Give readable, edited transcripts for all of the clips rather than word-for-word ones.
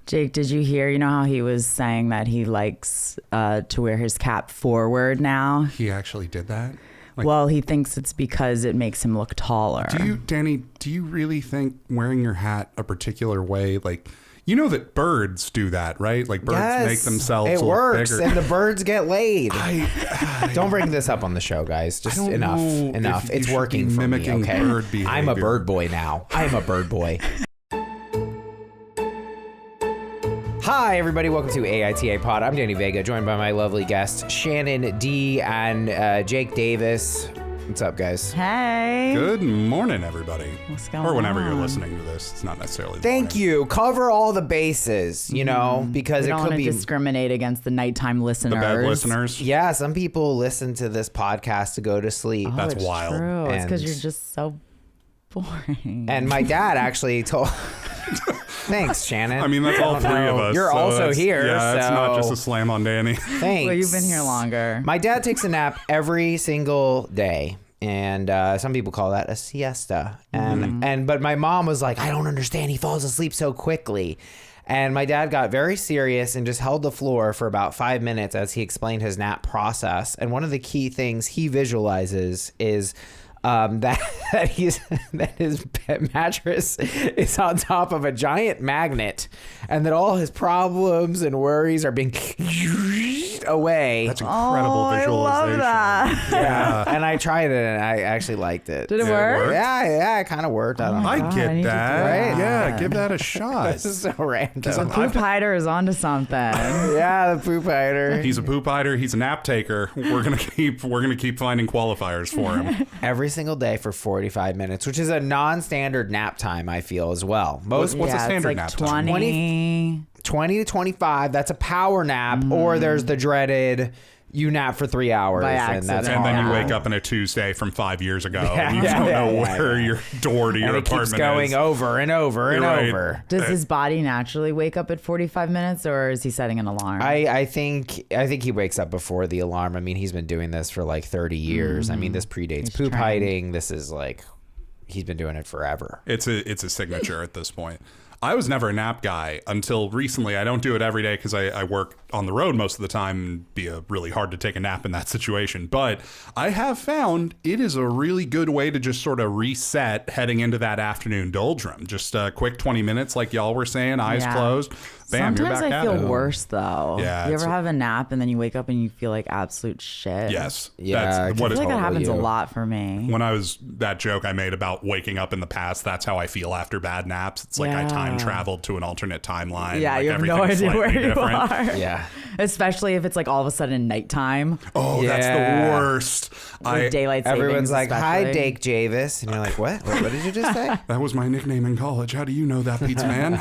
Jake, did you hear, you know how he was saying that he likes to wear his cap forward now? He actually did that? Well, he thinks it's because it makes him look taller. Danny, do you really think wearing your hat a particular way, like, you know that birds do that, right? Like birds make themselves look bigger. It works, and the birds get laid. Don't bring this up on the show, guys. Just enough. It's working for me, okay? Bird behavior. I'm a bird boy now. I'm a bird boy. Hi, everybody. Welcome to AITA Pod. I'm Danny Vega, joined by my lovely guests, Shannon D. and Jake Davis. What's up, guys? Hey. Good morning, everybody. What's going on? Or whenever you're listening to this. It's not necessarily Thank you. Cover all the bases, you know, because we it don't could want be to discriminate against the nighttime listeners. the bad listeners. Yeah, some people listen to this podcast to go to sleep. Oh, That's it's wild. True. It's because And- you're just so boring. And my dad actually told... Thanks, Shannon. I mean, that's all three of us. You're so also that's- here, Yeah, it's not so- just a slam on Danny. Thanks. Well, you've been here longer. My dad takes a nap every single day. And some people call that a siesta. But my mom was like, I don't understand. He falls asleep so quickly. And my dad got very serious and just held the floor for about 5 minutes as he explained his nap process. And one of the key things he visualizes is that his mattress is on top of a giant magnet, and that all his problems and worries are being away. That's incredible visualization. I love that. Yeah. And I tried it, and I actually liked it. Did it work? Yeah, it kind of worked. I don't know. I God, I get need to that. do that. Yeah, give that a shot. This is so random. The poop hider is onto something. Yeah, the poop hider. He's a poop hider. He's a nap taker. We're gonna keep finding qualifiers for him. Every single day for 45 minutes, which is a non-standard nap time, I feel, as well. What's a standard it's like nap time? 20 to 25, that's a power nap, or there's the dreaded you nap for 3 hours. By And that's accident. And then you hard. wake up on a Tuesday from 5 years ago. Yeah, and you yeah, don't yeah, know yeah, where yeah. your door to your And it apartment keeps going is. over and over and You're right. over. Does his body naturally wake up at 45 minutes, or is he setting an alarm? I think he wakes up before the alarm. I mean, he's been doing this for like 30 years. I mean, this predates He's poop trained. hiding. This is like, he's been doing it forever. It's a signature at this point. I was never a nap guy until recently. I don't do it every day because I work on the road most of the time, and it'd be really hard to take a nap in that situation. But I have found it is a really good way to just sort of reset heading into that afternoon doldrum. Just a quick 20 minutes, like y'all were saying, eyes Yeah. closed. Bam, Sometimes you're back I at feel it. worse though. Yeah, You it's ever a- have a nap and then you wake up and you feel like absolute shit? Yes. Yeah, That's I what I it's feel like that Totally happens a you. lot for me. When I was that joke I made about waking up in the past, that's how I feel after bad naps. It's like I time Yeah. traveled to an alternate timeline. Yeah, like you have no everything's idea where slightly you different. are. Yeah. Especially if it's like all of a sudden nighttime. Oh, that's Yeah. the worst. With daylight savings. Everyone's like, hi, especially. Dake Javis. And you're like, what? What did you just say? That was my nickname in college. How do you know that, pizza man?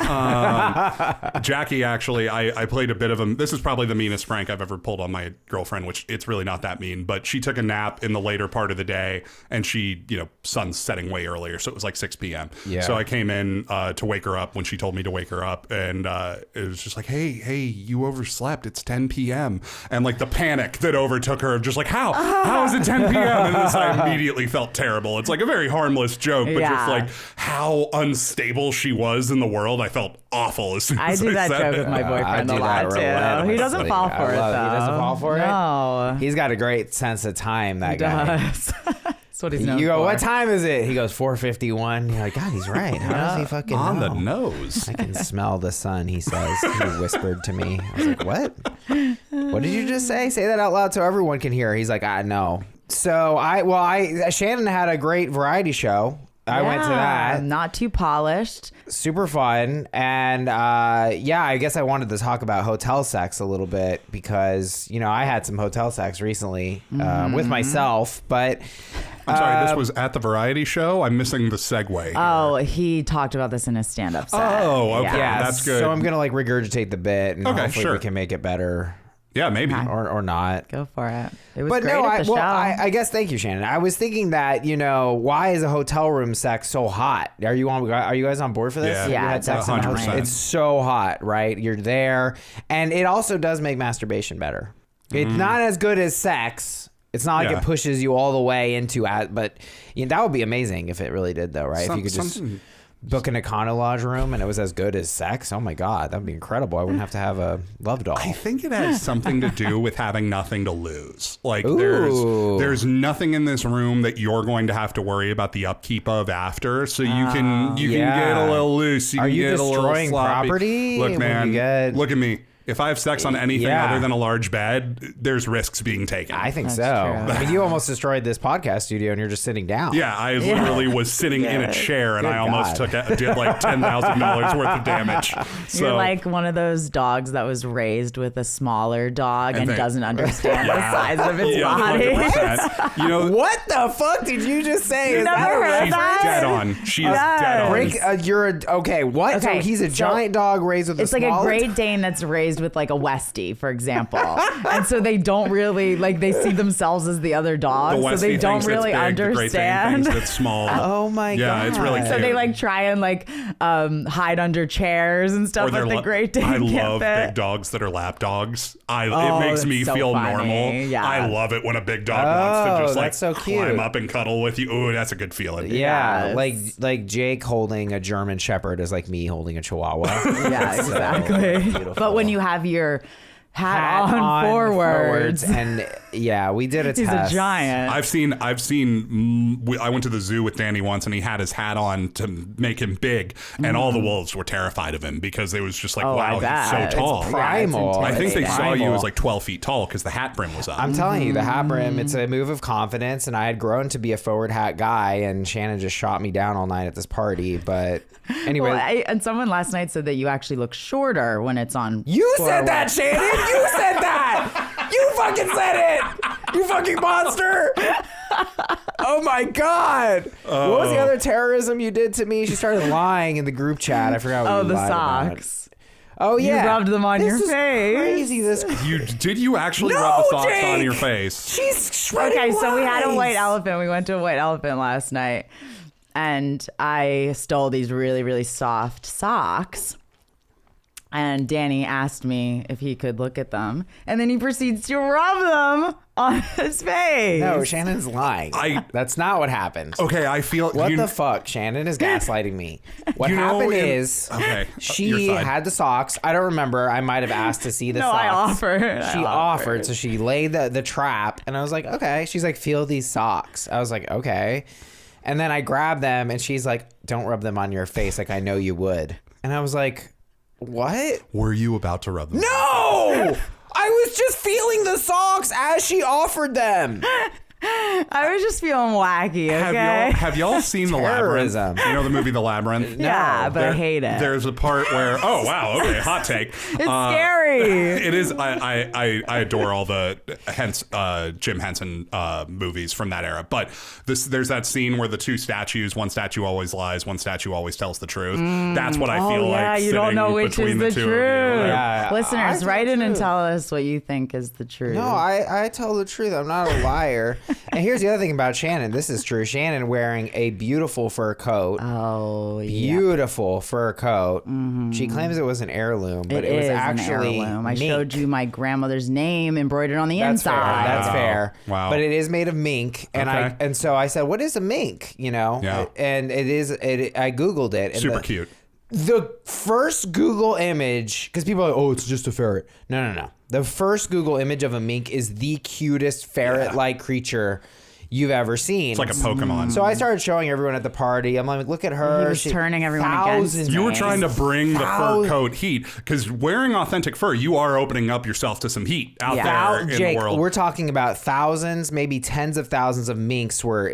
Jackie, actually, I played a bit of him. This is probably the meanest prank I've ever pulled on my girlfriend, which it's really not that mean. But she took a nap in the later part of the day, and she, sun's setting way earlier, so it was like 6 p.m. Yeah. So I came in to wake her up when she told me to wake her up, and it was just like, hey, you overslept. It's 10 p.m. And like the panic that overtook her of just like, how is it 10 p.m.? And this, I immediately felt terrible. It's like a very harmless joke, but just Yeah. like how unstable she was in the world, I felt awful as soon I as do that said joke it. with my boyfriend I a do lot that too. He relentlessly. doesn't fall I for it love though. it. He doesn't fall for it? No. He's got a great sense of time, that He guy. does. That's what he's known You go, for. what time is it? He goes, 4:51. You're like, God, he's right. How does he fucking On know? the nose. I can smell the sun, he says. He whispered to me. I was like, what? What did you just say? Say that out loud so everyone can hear. He's like, I know. So Shannon had a great variety show. I went to that. Not too polished. Super fun. And I guess I wanted to talk about hotel sex a little bit because, I had some hotel sex recently with myself, but I'm sorry, this was at the variety show? I'm missing the segue here. Oh, he talked about this in his stand-up set. Oh, okay. yeah, That's good. So I'm going to regurgitate the bit and Okay, hopefully sure. we can make it better Yeah, maybe. or not. Go for it. It was But great no, at the show. I guess thank you, Shannon. I was thinking that why is a hotel room sex so hot? Are you guys on board for this? Yeah. Have you Yeah, had sex in a hotel? 100%. It's so hot, right? You're there, and it also does make masturbation better. It's not as good as sex. It's not like Yeah. it pushes you all the way into it, but that would be amazing if it really did, though, right? If you could just book an Econo Lodge room and it was as good as sex, oh my God, that'd be incredible. I wouldn't have to have a love doll. I think it has something to do with having nothing to lose. Like Ooh. there's nothing in this room that you're going to have to worry about the upkeep of after. So you can get a little loose. You Are can you get a little destroying sloppy. property? Look, when man, you get- look at me. If I have sex on anything Yeah. other than a large bed, there's risks being taken. I think That's so. true. I mean, you almost destroyed this podcast studio and you're just sitting down. Yeah, I literally was sitting in a chair and Good I almost God. did like $10,000 worth of damage. So You're like one of those dogs that was raised with a smaller dog and they- doesn't understand the size of its yeah, body. 100%. You know, What the fuck did you just say? You Is never that a heard she's that? dead on. She is dead on. break? You're a, okay. What? Okay, So he's a so giant dog raised with It's a like a smaller Great Dane that's raised with like a Westie, for example. And so they don't really, like, they see themselves as the other dog. The So Westie they don't thinks really it's big, the Great Dane understand. thinks it's small. Oh my God. Yeah, it's really So cute. they like try and like hide under chairs and stuff, they're but the lo- Great Dane I can't love fit. big dogs that are lap dogs. It Oh, makes me that's so feel funny. normal. Yeah. I love it when a big dog wants to just like that's so cute. climb up and cuddle with you. Ooh, that's a good feeling. Yeah, Yes. like Jake holding a German Shepherd is like me holding a Chihuahua. Yeah, So exactly. beautiful. But when you have your hat Hat on forwards, and yeah, we did a he's test. a giant. I went to the zoo with Danny once and he had his hat on to make him big and all the wolves were terrified of him because it was just like, Oh, I wow, bet. he's so It's tall. primal. I think they It's saw you primal. as like 12 feet tall because the hat brim was up. I'm telling you, the hat brim, it's a move of confidence, and I had grown to be a forward hat guy, and Shannon just shot me down all night at this party. But anyway, Well, and someone last night said that you actually look shorter when it's on. you forward. said that, Shannon. You said that. You fucking said it. You fucking monster. Oh my God. What was the other terrorism you did to me? She started lying in the group chat. I forgot what Oh, you the lied about. socks. Oh yeah. You rubbed them on This your is face. Crazy. This. Did you actually No, rub the socks Jake! on your face? She's shredding Okay, so we had a lies. white elephant. We went to a white elephant last night, and I stole these really, really soft socks. And Danny asked me if he could look at them, and then he proceeds to rub them on his face. No, Shannon's lying. That's not what happened. Okay, I feel What the fuck? Shannon is gaslighting me. What You know, happened in- is Okay, your she side. had the socks. I don't remember. I might have asked to see the No, socks. I offered. She offered. So she laid the trap, and I was like, okay. She's like, feel these socks. I was like, okay. And then I grabbed them, and she's like, don't rub them on your face like I know you would. And I was like, what? Were you about to rub them? No! I was just feeling the socks as she offered them. I was just feeling wacky, okay? Have y'all seen The Labyrinth? Terrorism. You know the movie The Labyrinth? Yeah, but I hate it. There's a part where, oh wow, okay, hot take. It's scary. It is. I adore all the Jim Henson movies from that era. But there's that scene where the two statues, one statue always lies, one statue always tells the truth. That's what I feel yeah, like. you don't sitting know which between is the two of you. truth. Yeah, Listeners, I write feel in and too. tell us what you think is the truth. No, I tell the truth. I'm not a liar. And here's the other thing about Shannon. This is true. Shannon wearing a beautiful fur coat. Oh, yeah. Beautiful fur coat. She claims it was an heirloom, but it was is actually an heirloom. I mink. showed you my grandmother's name embroidered on the That's fair. inside. That's fair. Wow. But it is made of mink, and Okay. so I said, "What is a mink?" You know. Yeah. And I googled it. And Super cute. The first Google image, because people are like, oh, it's just a ferret. No. The first Google image of a mink is the cutest ferret-like creature you've ever seen. It's like a Pokemon. So I started showing everyone at the party. I'm like, look at her. He was turning everyone against thousands- You were trying to bring the fur Thousands- coat heat because wearing authentic fur, you are opening up yourself to some heat out there in Jake, the world. we're talking about thousands, maybe tens of thousands of minks were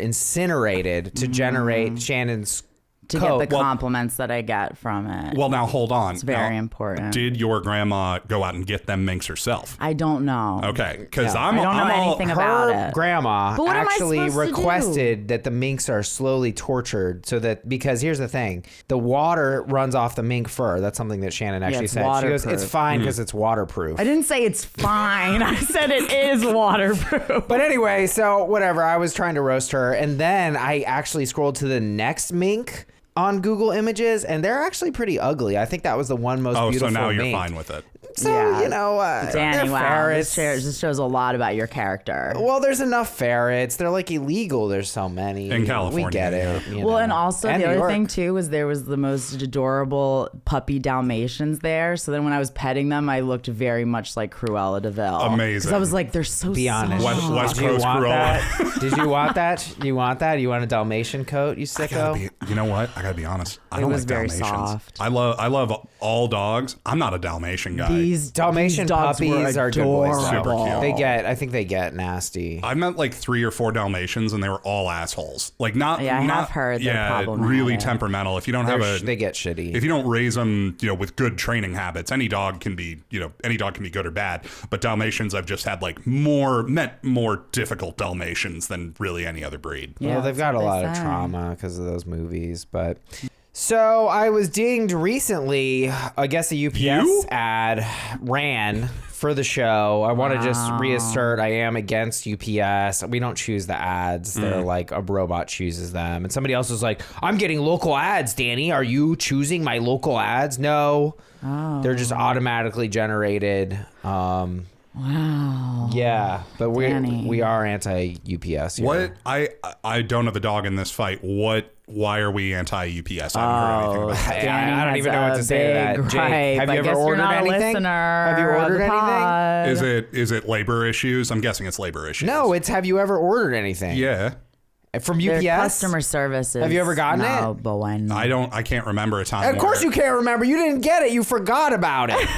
incinerated to generate Shannon's to coat. get the compliments that I get from it. Well, now hold on. It's very Now, important. Did your grandma go out and get them minks herself? I don't know. Okay, because No. I'm I don't know I'm all- anything about her it. grandma But what am I actually supposed to do? requested that the minks are slowly tortured so that, because here's the thing, the water runs off the mink fur. That's something that Shannon actually it's said. She goes, waterproof. it's fine because it's waterproof. I didn't say it's fine. I said it is waterproof. But anyway, so whatever, I was trying to roast her, and then I actually scrolled to the next mink on Google Images, and they're actually pretty ugly. I think that was the one most Oh, so beautiful now you're mink. fine with it. So, Danny, they're wow, ferrets. this shows a lot about your character. Well, there's enough ferrets. They're like illegal. There's so many. In California, we get it. Well, and also And the New other York. thing too was there was the most adorable puppy Dalmatians there. So then when I was petting them, I looked very much like Cruella de Vil. Amazing. Because I was like, they're so Be honest. soft. West Did you Coast want Cruella. that? Did you want that? You want that? You want a Dalmatian coat, you sicko? You know what? I gotta be honest. I don't was like very Dalmatians. soft. I love all dogs. I'm not a Dalmatian guy. These Dalmatian these dogs were puppies are good boys. though. Super cute. I think they get nasty. I met like 3 or 4 Dalmatians, and they were all assholes. Like not. Yeah, I have not, heard they're Yeah, problematic. really temperamental. If you don't have They get shitty. if you don't raise them, with good training habits, any dog can be good or bad. But Dalmatians, I've just had like more difficult Dalmatians than really any other breed. Yeah, Well, they've that's got a what lot they of say. trauma because of those movies, but. So I was dinged recently. I guess a UPS You? ad ran for the show. I want to just reassert I am against UPS. We don't choose the ads. They're like a robot chooses them. And somebody else was like, I'm getting local ads, Danny. Are you choosing my local ads? No. They're just automatically generated. Wow. Yeah, but Danny. we are anti-UPS here. What I don't have a dog in this fight. Why are we anti-UPS? I haven't heard anything about that. Danny I don't has even know what a to say to that. big Jake, gripe. have you I ever guess you're ordered not a anything? listener Have you of ordered the anything? pod. Is it labor issues? I'm guessing it's labor issues. No, it's have you ever ordered anything? Yeah. From Their UPS? customer services. Have you ever gotten no, it? But when I can't remember a time. Of course where- you can't remember. You didn't get it. You forgot about it.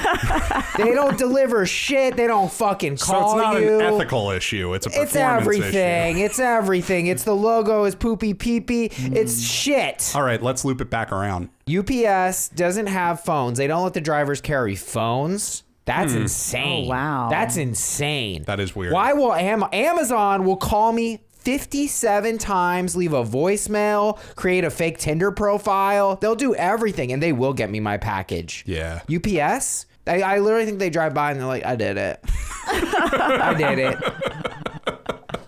They don't deliver shit. They don't fucking So call it's not you. an ethical issue. It's a performance It's everything. issue. It's everything. It's the logo. It's poopy pee-pee. It's shit. All right, let's loop it back around. UPS doesn't have phones. They don't let the drivers carry phones. That's insane. Oh, wow. That's insane. That is weird. Why will Amazon will call me 57 times, leave a voicemail, create a fake Tinder profile. They'll do everything, and they will get me my package. Yeah. UPS? I literally think they drive by and they're like, I did it. I did it.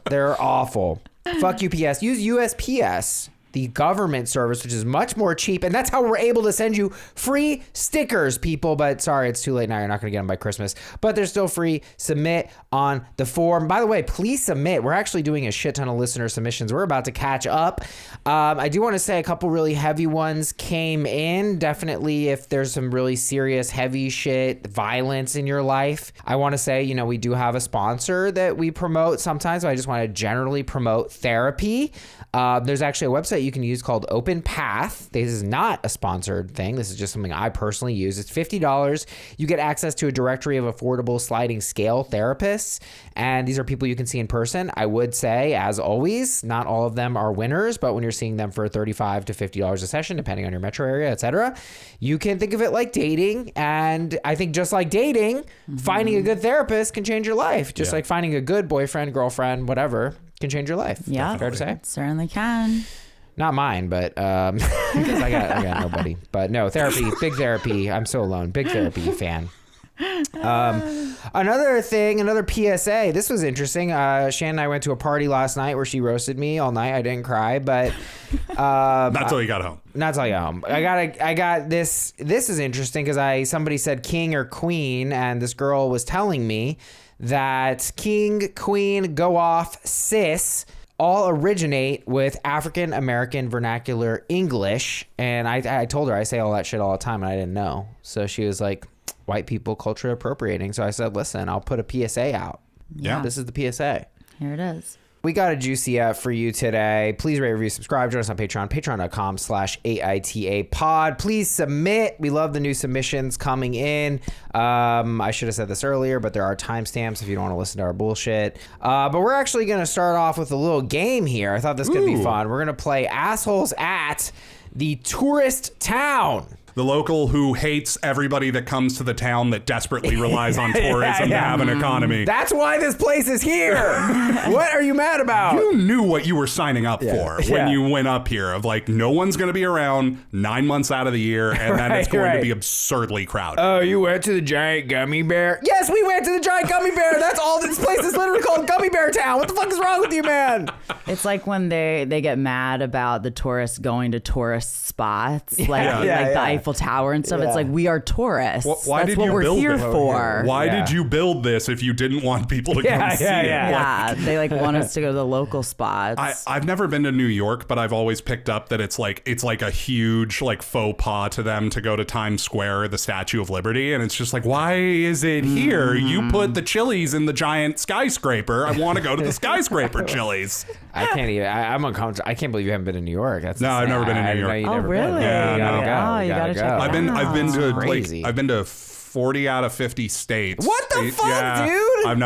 They're awful. Fuck UPS. Use USPS, the government service, which is much more cheap. And that's how we're able to send you free stickers, people. But sorry, it's too late now. You're not going to get them by Christmas. But they're still free. Submit on the form. By the way, please submit. We're actually doing a shit ton of listener submissions. We're about to catch up. I do want to say a couple really heavy ones came in. Definitely if there's some really serious heavy shit, violence in your life. I want to say, we do have a sponsor that we promote sometimes. But I just want to generally promote therapy. There's actually a website you can use called Open Path. This is not a sponsored thing. This is just something I personally use. It's $50. You get access to a directory of affordable sliding scale therapists. And these are people you can see in person. I would say, as always, not all of them are winners, but when you're seeing them for $35 to $50 a session, depending on your metro area, etc., you can think of it like dating. And I think just like dating, finding a good therapist can change your life. Just like finding a good boyfriend, girlfriend, whatever, can change your life. Yeah, Fair to say? certainly can. Not mine, but because I got nobody. But no, therapy, big therapy. I'm so alone. Big therapy fan. Another thing, another PSA. This was interesting. Shannon and I went to a party last night where she roasted me all night. I didn't cry, but Not till you got home. not till I got home. I got this. This is interesting because somebody said king or queen, and this girl was telling me that king, queen, go off, sis all originate with African American vernacular English. And I told her I say all that shit all the time and I didn't know. So she was like, white people culture appropriating. So I said, listen, I'll put a PSA out. Yeah. This is the PSA. Here it is. We got a juicy app for you today. Please rate, review, subscribe. Join us on Patreon, patreon.com/AITA pod. Please submit. We love the new submissions coming in. I should have said this earlier, but there are timestamps if you don't want to listen to our bullshit. But we're actually going to start off with a little game here. I thought this could be fun. We're going to play Assholes at the Tourist Town. The local who hates everybody that comes to the town that desperately relies on tourism to have an economy. That's why this place is here. What are you mad about? You knew what you were signing up for when you went up here of like, no one's going to be around 9 months out of the year, and then it's going to be absurdly crowded. Oh, you went to the giant gummy bear? Yes, we went to the giant gummy bear. That's all. This place is literally called Gummy Bear Town. What the fuck is wrong with you, man? It's like when they get mad about the tourists going to tourist spots, like the Eiffel Eiffel Tower and stuff. It's like, we are tourists. Why That's did what you we're build here it? for. Why did you build this if you didn't want people to come see it? Yeah, they like want us to go to the local spots. I've never been to New York, but I've always picked up that it's like a huge like faux pas to them to go to Times Square, the Statue of Liberty, and it's just like, why is it here? You put the Chili's in the giant skyscraper. I want to go to the skyscraper Chili's. I can't even. I'm uncomfortable. I can't believe you haven't been to New York. No, I've never been to New York. You Oh, never really? Been. Yeah, you gotta no. go. Oh, you gotta check it out. I've been to 40 out of 50 states. What the fuck, Yeah. dude? I've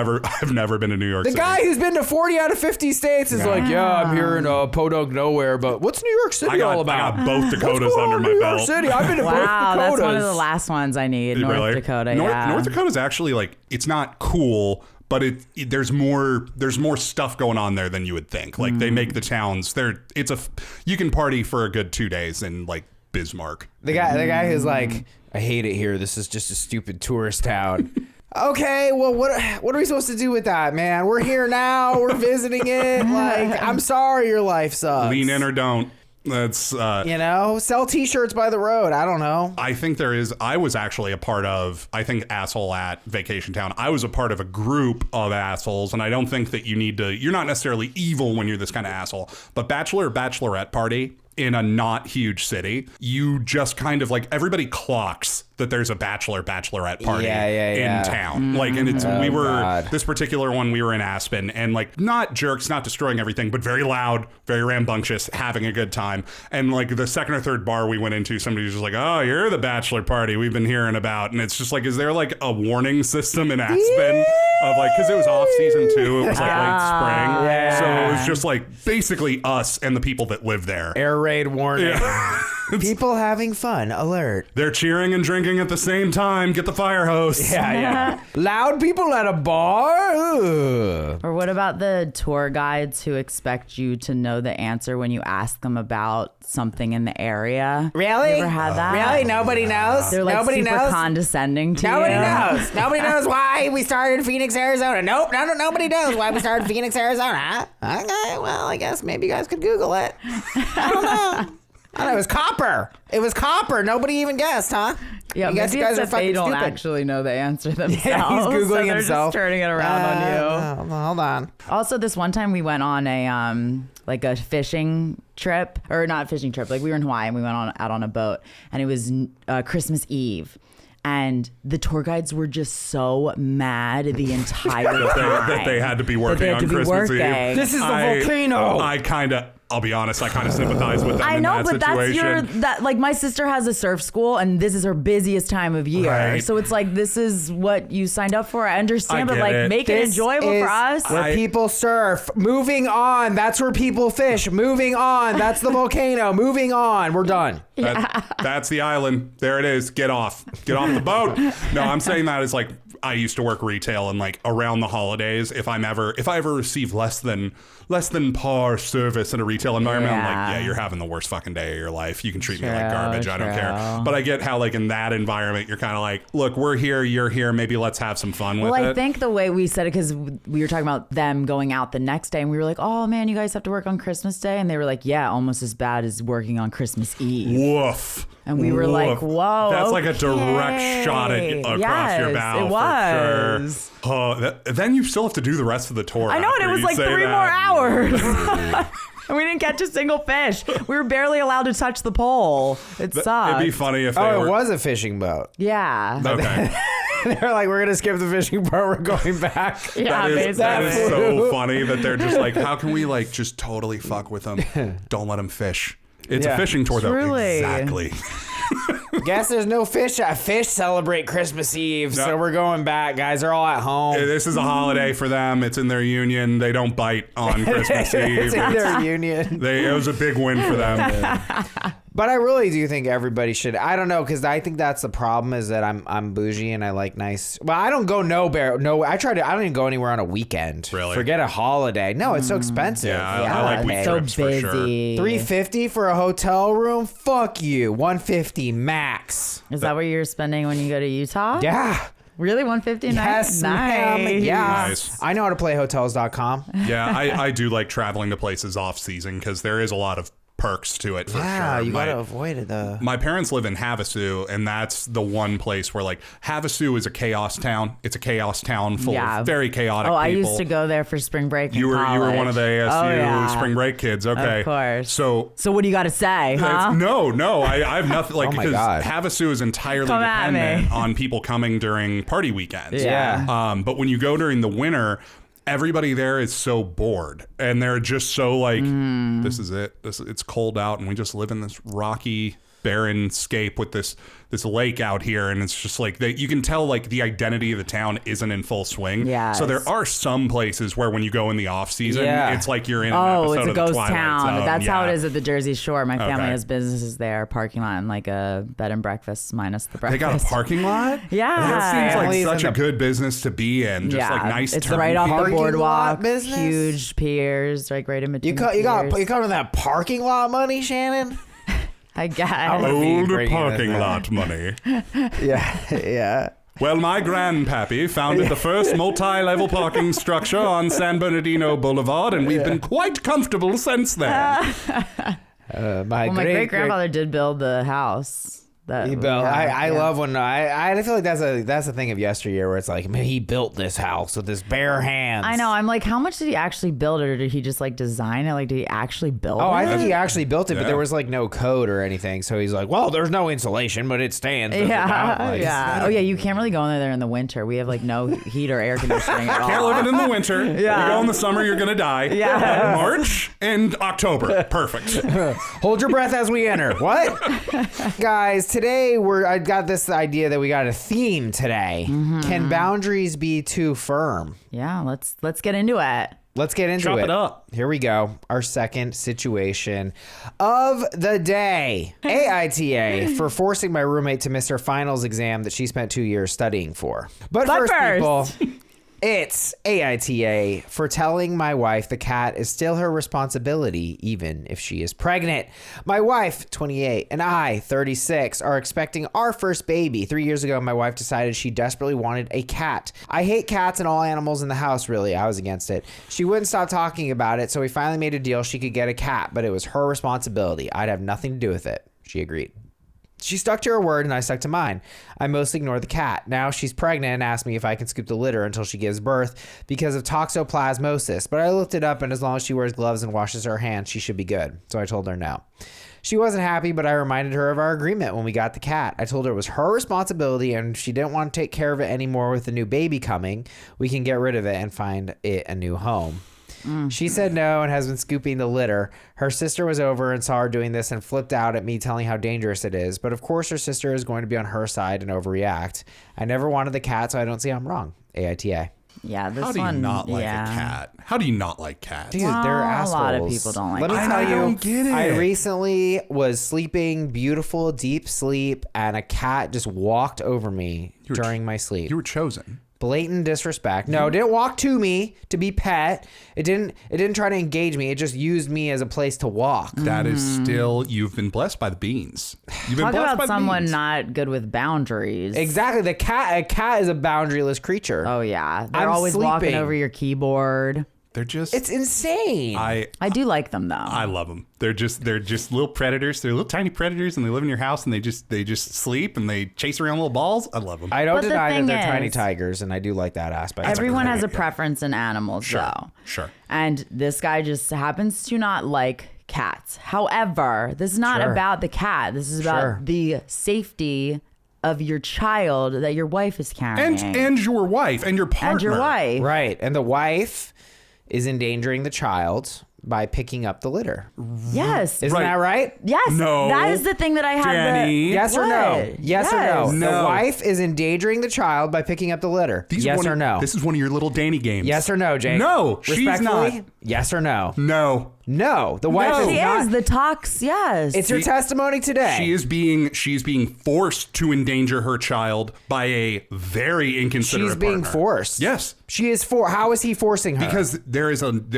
never been to New York The City. guy who's been to 40 out of 50 states is like, I'm here in Podunk nowhere, but what's New York City all about? I got both Dakotas under my New belt. York City. I've been to both Wow, Dakotas. that's one of the last ones I need. North Dakota, North Dakota's actually like, it's not cool, but there's more stuff going on there than you would think. Like they make the towns you can party for a good 2 days in like Bismarck. The guy who's like, I hate it here. This is just a stupid tourist town. Okay, well, what are we supposed to do with that, man? We're here now. We're visiting it. Like, I'm sorry your life sucks. Lean in or don't. That's sell T-shirts by the road. I don't know. I think I was actually a part of, I think, Asshole at Vacation Town. I was a part of a group of assholes, and I don't think that you're not necessarily evil when you're this kind of asshole, but bachelor or bachelorette party in a not huge city, you just kind of like, everybody clocks that there's a bachelorette party in town. Like, and it's, this particular one, we were in Aspen, and like, not jerks, not destroying everything, but very loud, very rambunctious, having a good time. And like the second or third bar we went into, somebody was just like, oh, you're the bachelor party we've been hearing about. And it's just like, is there like a warning system in Aspen of like, cause it was off season too. It was like late spring. Yeah. So it was just like basically us and the people that live there. Air raid warning. Yeah. People having fun. Alert. They're cheering and drinking at the same time. Get the fire hose. Yeah. Loud people at a bar? Ugh. Or what about the tour guides who expect you to know the answer when you ask them about something in the area? Really? You ever had that? Really? Nobody knows? They're like Nobody super knows? condescending to Nobody you. knows. Nobody knows why we started Phoenix, Arizona. Nope. Nobody knows why we started Phoenix, Arizona. Okay, well, I guess maybe you guys could Google it. I don't know. It was copper. It was copper. Nobody even guessed, huh? Yeah, you maybe it's that they don't stupid. actually know the answer themselves. Yeah, he's Googling so they're himself. just turning it around on you. Hold on. Also, this one time we went on a fishing trip, or not fishing trip. Like we were in Hawaii and we went out on a boat, and it was Christmas Eve. And the tour guides were just so mad the entire time that they had to be working on Christmas Eve. This is the volcano. I'll be honest, I kind of sympathize with them I in know, that but situation. like my sister has a surf school and this is her busiest time of year. Right. So it's like, this is what you signed up for. I understand, I but like get it. make it enjoyable for us. Where people surf. Moving on. That's where people fish. Moving on. That's the volcano. Moving on. We're done. That's the island. There it is. Get off the boat. No, I'm saying that as like, I used to work retail, and like around the holidays, if I ever receive less than par service in a retail environment, I'm like, yeah, you're having the worst fucking day of your life. You can treat me like garbage. I don't care. But I get how like in that environment, you're kind of like, look, we're here, you're here. Maybe let's have some fun with it. Well, I think the way we said it, because we were talking about them going out the next day, and we were like, oh man, you guys have to work on Christmas Day, and they were like, yeah, almost as bad as working on Christmas Eve. Woof. And we were like, whoa. That's like a direct shot across your bow. It was. For sure. Then you still have to do the rest of the tour. I know, and it was like 3 more hours. And we didn't catch a single fish. We were barely allowed to touch the pole. It sucked. It'd be funny if they Oh, were... it was a fishing boat. Yeah. Okay. They're like, we're going to skip the fishing part. We're going back. Yeah, that is so funny that they're just like, how can we like just totally fuck with them? Don't let them fish. It's a fishing tour, Truly. though. Exactly. Guess there's no fish. Fish celebrate Christmas Eve, so we're going back. Guys, they're all at home. This is a holiday for them. It's in their union. They don't bite on Christmas Eve. It's in their union. It was a big win for them. But I really do think everybody should. I don't know, because I think that's the problem, is that I'm bougie and I like nice. Well, I don't go I don't even go anywhere on a weekend. Really? Forget a holiday. No, it's so expensive. Yeah, I like week So trips for sure. busy. $350 for a hotel room? Fuck you. $150 max. Is that what you're spending when you go to Utah? Yeah. Really? $150 a night? Yes, ma'am. Nice. Yeah. Nice. I know how to play hotels.com. Yeah, I do like traveling to places off season because there is a lot of perks to it for Yeah, sure. you gotta avoid the. My parents live in Havasu, and that's the one place where, like, Havasu is a chaos town. It's a chaos town full of very chaotic people. I used to go there for spring break. You were one of the ASU spring break kids. Okay. Of course. So what do you got to say, huh? No, I have nothing, like, Oh my because God. Havasu is entirely dependent on people coming during party weekends. Yeah. But when you go during the winter, everybody there is so bored, and they're just so like, this is it. It's cold out, and we just live in this rocky, barren scape with this lake out here, and it's just like you can tell, like, the identity of the town isn't in full swing. Yes. So there are some places where when you go in the off season, it's like you're in an episode it's a of ghost the Twilight town. Zone. That's how it is at the Jersey Shore. My family Okay. has businesses there, parking lot, and like a bed and breakfast minus the breakfast. They got a parking lot? Yeah. That seems Families like such in a the- good business to be in. Just like nice It's turnkey. right off the Parking lot boardwalk. business? Huge piers, like right in between. You got piers. you coming that parking lot money, Shannon? I guess. Old Bringing parking this lot money. Yeah. Well, my grandpappy founded the first multi-level parking structure on San Bernardino Boulevard, and we've been quite comfortable since then. My great grandfather did build the house. He built. I love when I feel like that's a thing of yesteryear where it's like, man, he built this house with his bare hands. I know. I'm like, how much did he actually build it, or did he just like design it? Like, did he actually build it? Oh, I think he actually built it, but Yeah. there was like no code or anything. So he's like, well, there's no insulation, but it stands. Yeah, yeah. Oh, yeah. You can't really go in there in the winter. We have like no heat or air conditioning at all. Can't live it in the winter. Yeah. You go in the summer, you're gonna die. Yeah. March and October, perfect. Hold your breath as we enter. What? Guys, today I got this idea that we got a theme today. Mm-hmm. Can boundaries be too firm? Yeah, let's get into it. Let's get into Chop it. it up. Here we go. Our second situation of the day. AITA for forcing my roommate to miss her finals exam that she spent 2 years studying for. But first, people, it's AITA for telling my wife the cat is still her responsibility, even if she is pregnant. My wife, 28, and I, 36, are expecting our first baby. 3 years ago, my wife decided she desperately wanted a cat. I hate cats and all animals in the house, really. I was against it. She wouldn't stop talking about it, so we finally made a deal she could get a cat, but it was her responsibility. I'd have nothing to do with it. She agreed. She stuck to her word and I stuck to mine. I mostly ignored the cat. Now she's pregnant and asked me if I can scoop the litter until she gives birth because of toxoplasmosis. But I looked it up, and as long as she wears gloves and washes her hands, she should be good. So I told her no. She wasn't happy, but I reminded her of our agreement when we got the cat. I told her it was her responsibility, and if she didn't want to take care of it anymore with the new baby coming, we can get rid of it and find it a new home. She said no and has been scooping the litter. Her sister was over and saw her doing this and flipped out at me telling how dangerous it is. But of course her sister is going to be on her side and overreact. I never wanted the cat, so I don't see how I'm wrong. AITA. Yeah, this How do you one. not like a cat? How do you not like cats? Dude, they're assholes. A lot of people don't like Let me cats. tell I you, don't get it. I recently was sleeping beautiful, deep sleep, and a cat just walked over me during my sleep. You were chosen. Blatant disrespect. No, it didn't walk to me to be pet. It didn't try to engage me. It just used me as a place to walk. That is still, you've been blessed by the beans. You've been Talk blessed by about the someone beans. not good with boundaries. Exactly. A cat is a boundaryless creature. Oh yeah, they're I'm always walking sleeping. over your keyboard. They're just. It's insane. I do like them though. I love them. They're just little predators. They're little tiny predators, and they live in your house, and they just sleep and they chase around little balls. I love them. I don't But the deny that thing they're tiny is- tigers, and I do like that aspect. Everyone has a great- preference in animals though. Sure. And this guy just happens to not like cats. However, this is not Sure. about the cat. This is about Sure. the safety of your child that your wife is carrying. And your wife and your partner. And your wife. Right. And the wife is endangering the child by picking up the litter. Yes. Isn't that right? Yes. No. That is the thing that I have. Danny. Yes or no? What? Yes or no? No. The wife is endangering the child by picking up the litter. Yes or no? This is one of your little Danny games. Yes or no, Jake? No, she's Respectfully, not. Yes or no? No. No. The wife is She not. is the tox. Yes. It's her testimony today. She's being forced to endanger her child by a very inconsiderate She's being partner. forced. Yes. She is how is he forcing her? Because there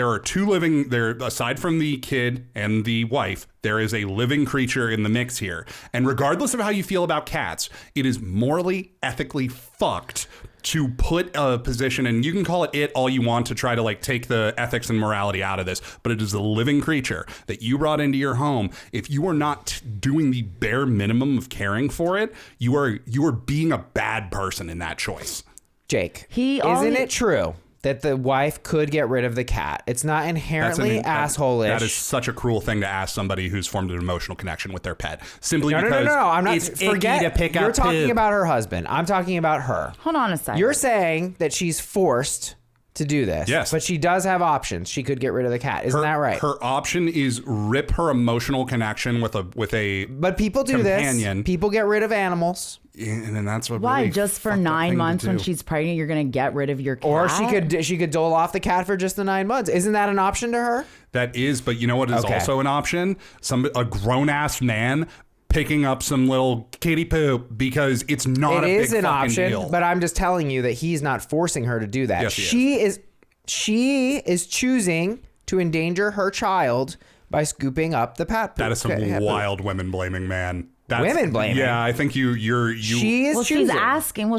are two living there aside from the kid and the wife. There is a living creature in the mix here, and regardless of how you feel about cats, it is morally, ethically fucked to put a position, and you can call it all you want to try to like take the ethics and morality out of this, but it is a living creature that you brought into your home. If you are not doing the bare minimum of caring for it, you are being a bad person in that choice. Jake, isn't it true that the wife could get rid of the cat? It's not inherently asshole-ish. That is such a cruel thing to ask somebody who's formed an emotional connection with their pet. Simply No, I'm not. It's Forget icky to pick You're up talking poop. about her husband. I'm talking about her. Hold on a second. You're saying that she's forced to do this. Yes. But she does have options. She could get rid of the cat. Isn't that right? Her option is rip her emotional connection with a But people do companion. this. People get rid of animals. And then that's what Why? really Just for fucked up 9 thing to months when do. she's pregnant, you're going to get rid of your cat? Or she could dole off the cat for just the 9 months. Isn't that an option to her? That is, but you know what is Okay. also an option? A grown ass man picking up some little kitty poop because it's not a big It is an fucking option, deal. but I'm just telling you that he's not forcing her to do that. Yes, he She is choosing to endanger her child by scooping up the pet poop. That is some wild women blaming, man. Women blaming? Yeah, I think you. She is choosing. She's asking her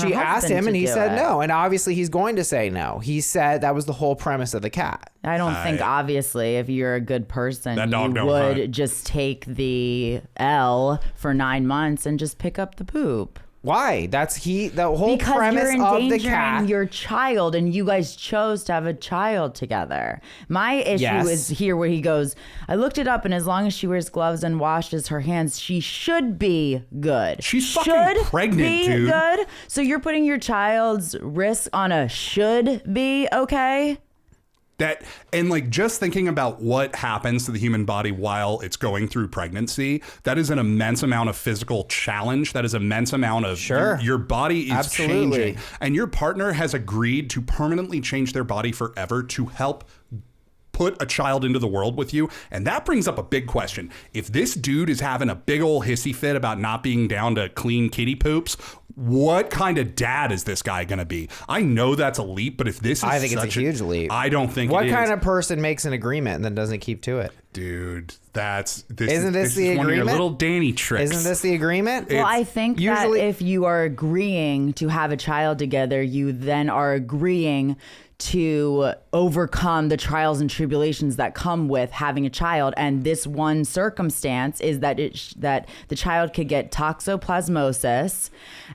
She asked husband him, to and he do said it. no. And obviously, he's going to say no. He said that was the whole premise of the cat. I don't think, obviously, if you're a good person, That dog you don't would hunt. just take the L for 9 months and just pick up the poop. Why? The whole Because premise you're of the endangering cat. your child, and you guys chose to have a child together. My issue Yes. is here where he goes, I looked it up, and as long as she wears gloves and washes her hands, she should be good. She's fucking should pregnant, be dude. good. So you're putting your child's risk on a should be okay? And like just thinking about what happens to the human body while it's going through pregnancy, that is an immense amount of physical challenge. That is an immense amount of your body is Absolutely. changing, and your partner has agreed to permanently change their body forever to help put a child into the world with you. And that brings up a big question. If this dude is having a big old hissy fit about not being down to clean kitty poops, what kind of dad is this guy going to be? I know that's a leap, but if this is I think it's a huge leap. I don't think What it is. kind of person makes an agreement and then doesn't keep to it? Dude, Isn't this this the is one of your agreement? little Danny tricks. Isn't this the agreement? Well, I think usually- that if you are agreeing to have a child together, you then are agreeing to overcome the trials and tribulations that come with having a child. And this one circumstance is that that the child could get toxoplasmosis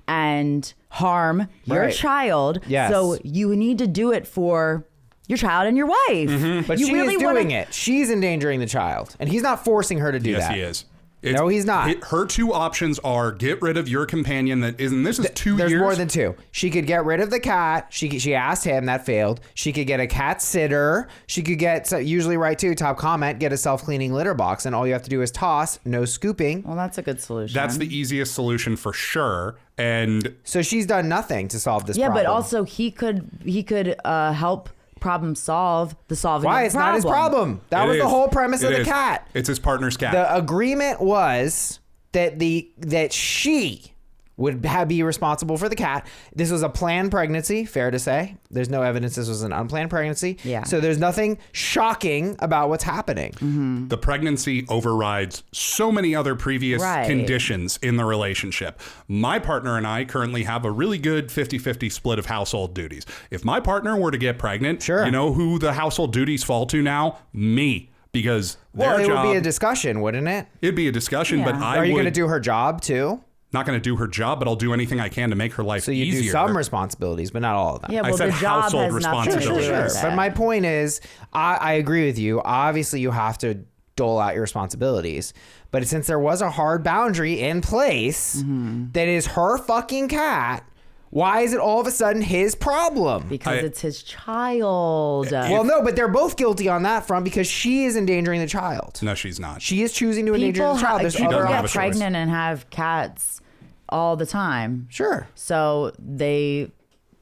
and harm your Right. child. Yes. So you need to do it for your child and your wife. But you she really is wanna- doing it. She's endangering the child. And he's not forcing her to do Yes, that. he is. No, he's not. Her two options are get rid of your companion that is, and this is 2 There's years. more than two. She could get rid of the cat. She asked him, that failed. She could get a cat sitter. She could get, usually right too, top comment, get a self-cleaning litter box, and all you have to do is toss, no scooping. Well, that's a good solution. That's the easiest solution for sure. And So she's done nothing to solve this yeah, problem. but also he could help problem solve the solving. Why? of the It's not his problem. That it was the is. whole premise of It the is. cat. It's his partner's cat. The agreement was that she would be responsible for the cat. This was a planned pregnancy, fair to say. There's no evidence this was an unplanned pregnancy. Yeah. So there's nothing shocking about what's happening. The pregnancy overrides so many other previous Right. conditions in the relationship. My partner and I currently have a really good 50-50 split of household duties. If my partner were to get pregnant, Sure. you know who the household duties fall to now? Me. Because Well, their it job, would be a discussion, wouldn't it? it'd be a discussion, but Yeah. I Are you would going to do her job too? not going to do her job, but I'll do anything I can to make her life So you easier. do some responsibilities, but not all of them. Yeah, I well, said the job household has nothing to do responsibilities. with Sure. it. But my point is, I agree with you. Obviously, you have to dole out your responsibilities. But since there was a hard boundary in place that is her fucking cat, why is it all of a sudden his problem? because it's his child. Well, no, but they're both guilty on that front because she is endangering the child. No, she's not. She is choosing to endanger people the child. There's people doesn't other have get a choice. pregnant and have cats all the time. Sure. So they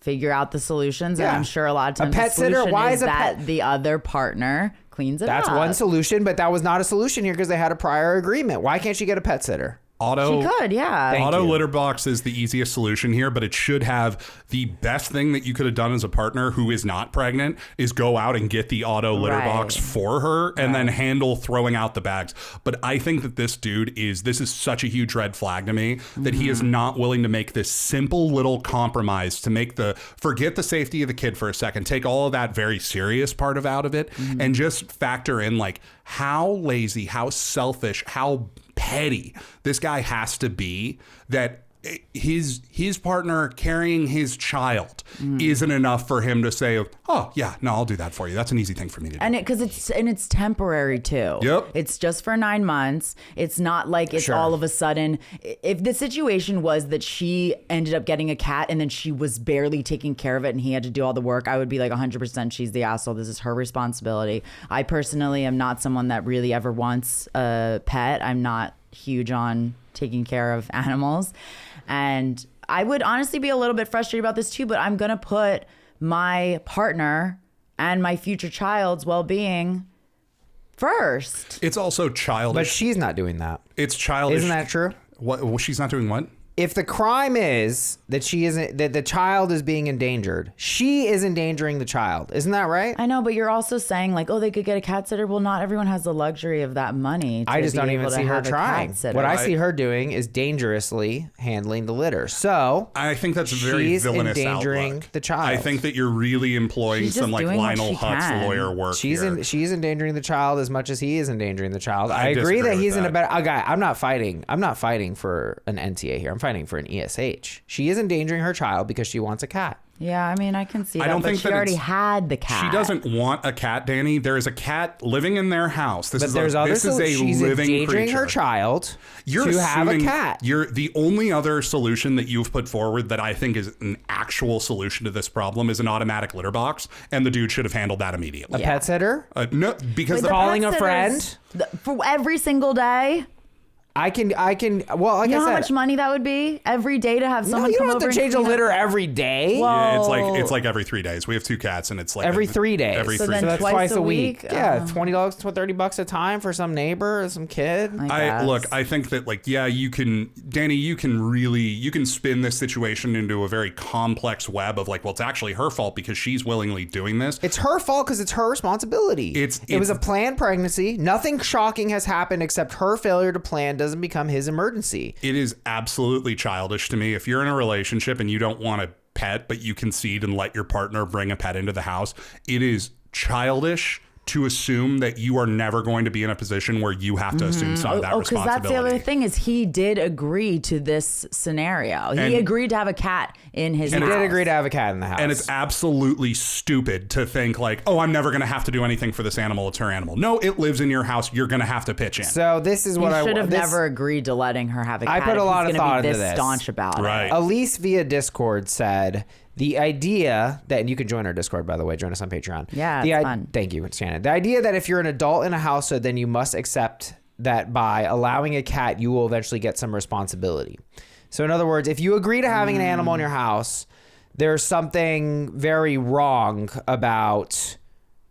figure out the solutions, and Yeah. I'm sure a lot of A times pet the sitter, solution why is is a that pet- the other partner cleans it That's up. one solution, but that was not a solution here because they had a prior agreement. Why can't she get a pet sitter? She could, yeah. Auto litter box is the easiest solution here, but it should have the best thing that you could have done as a partner who is not pregnant is go out and get the auto litter box for her and then handle throwing out the bags. But I think that this is such a huge red flag to me that he is not willing to make this simple little compromise to forget the safety of the kid for a second, take all of that very serious part out of it and just factor in like how lazy, how selfish, how petty this guy has to be that his partner carrying his child isn't enough for him to say, oh yeah, no, I'll do that for you. That's an easy thing for me to do. And it's temporary too. Yep. It's just for 9 months. It's not like it's all of a sudden. If the situation was that she ended up getting a cat and then she was barely taking care of it and he had to do all the work, I would be like 100% she's the asshole. This is her responsibility. I personally am not someone that really ever wants a pet. I'm not huge on taking care of animals. And I would honestly be a little bit frustrated about this too, but I'm going to put my partner and my future child's well-being first. It's also childish. But she's not doing that. It's childish. Isn't that true? What? Well, she's not doing what? If the crime is that that the child is being endangered, she is endangering the child. Isn't that right? I know, but you're also saying like, oh, they could get a cat sitter. Well, not everyone has the luxury of that money. I just don't even see her trying. What I see her doing is dangerously handling the litter. So I think that's a very villainous endangering outlook. The child. I think that you're really employing some like Lionel Hutz lawyer work. She's endangering the child as much as he is endangering the child. I agree that he's in a better guy. I'm not fighting for an NTA here. I'm fighting for an ESH. She is endangering her child because she wants a cat. Yeah, I mean, I can see that, don't but think she already had the cat. She doesn't want a cat, Danny. There is a cat living in their house. This is a she's living endangering creature. Her child You're to have a cat. You're the only other solution that you've put forward that I think is an actual solution to this problem is an automatic litter box, and the dude should have handled that immediately. A pet sitter? No, because calling a friend for every single day. I can. Well, like you know I said, how much money that would be every day to have someone you come don't over have to change a litter every day. Yeah, it's like every 3 days. We have 2 cats, and it's like every 3 days. Every so 3 then days. That's twice a week. Yeah, $20, $30 a time for some neighbor or some kid. I think that like you can, Danny, you can spin this situation into a very complex web of like, well, it's actually her fault because she's willingly doing this. It's her fault because it's her responsibility. It was a planned pregnancy. Nothing shocking has happened except her failure to plan doesn't become his emergency. It is absolutely childish to me. If you're in a relationship and you don't want a pet, but you concede and let your partner bring a pet into the house, it is childish to assume that you are never going to be in a position where you have to assume some of that responsibility. Because that's the other thing is he did agree to this scenario. He agreed to have a cat in his house. He did agree to have a cat in the house. And it's absolutely stupid to think like, oh, I'm never going to have to do anything for this animal. It's her animal. No, it lives in your house. You're going to have to pitch in. So this is what I should have never agreed to letting her have a cat. I put a lot of thought into this. Staunch about it. Elise via Discord said, the idea that, and you can join our Discord, by the way, join us on Patreon. Yeah, it's fun. Thank you, Shannon. The idea that if you're an adult in a household, then you must accept that by allowing a cat, you will eventually get some responsibility. So in other words, if you agree to having an animal in your house, there's something very wrong about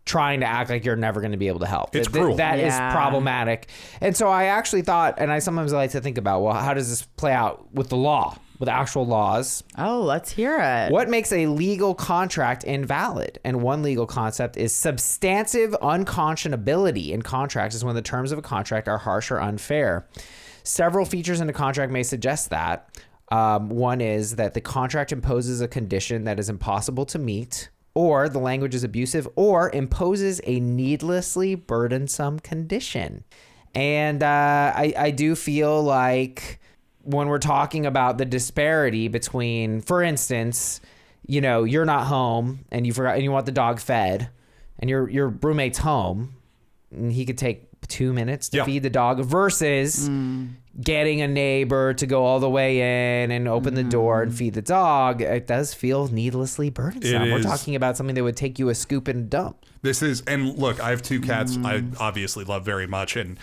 trying to act like you're never going to be able to help. It's cruel. That is problematic. And so I actually thought, and I sometimes like to think about, well, how does this play out with the law? With actual laws. Oh, let's hear it. What makes a legal contract invalid? And one legal concept is substantive unconscionability in contracts is when the terms of a contract are harsh or unfair. Several features in a contract may suggest that. One is that the contract imposes a condition that is impossible to meet, or the language is abusive, or imposes a needlessly burdensome condition. And I do feel like when we're talking about the disparity between, for instance, you're not home and you forgot and you want the dog fed and your roommate's home and he could take 2 minutes to feed the dog versus getting a neighbor to go all the way in and open the door and feed the dog. It does feel needlessly burdensome. We're talking about something that would take you a scoop and dump. This is, and look, I have 2 cats I obviously love very much. And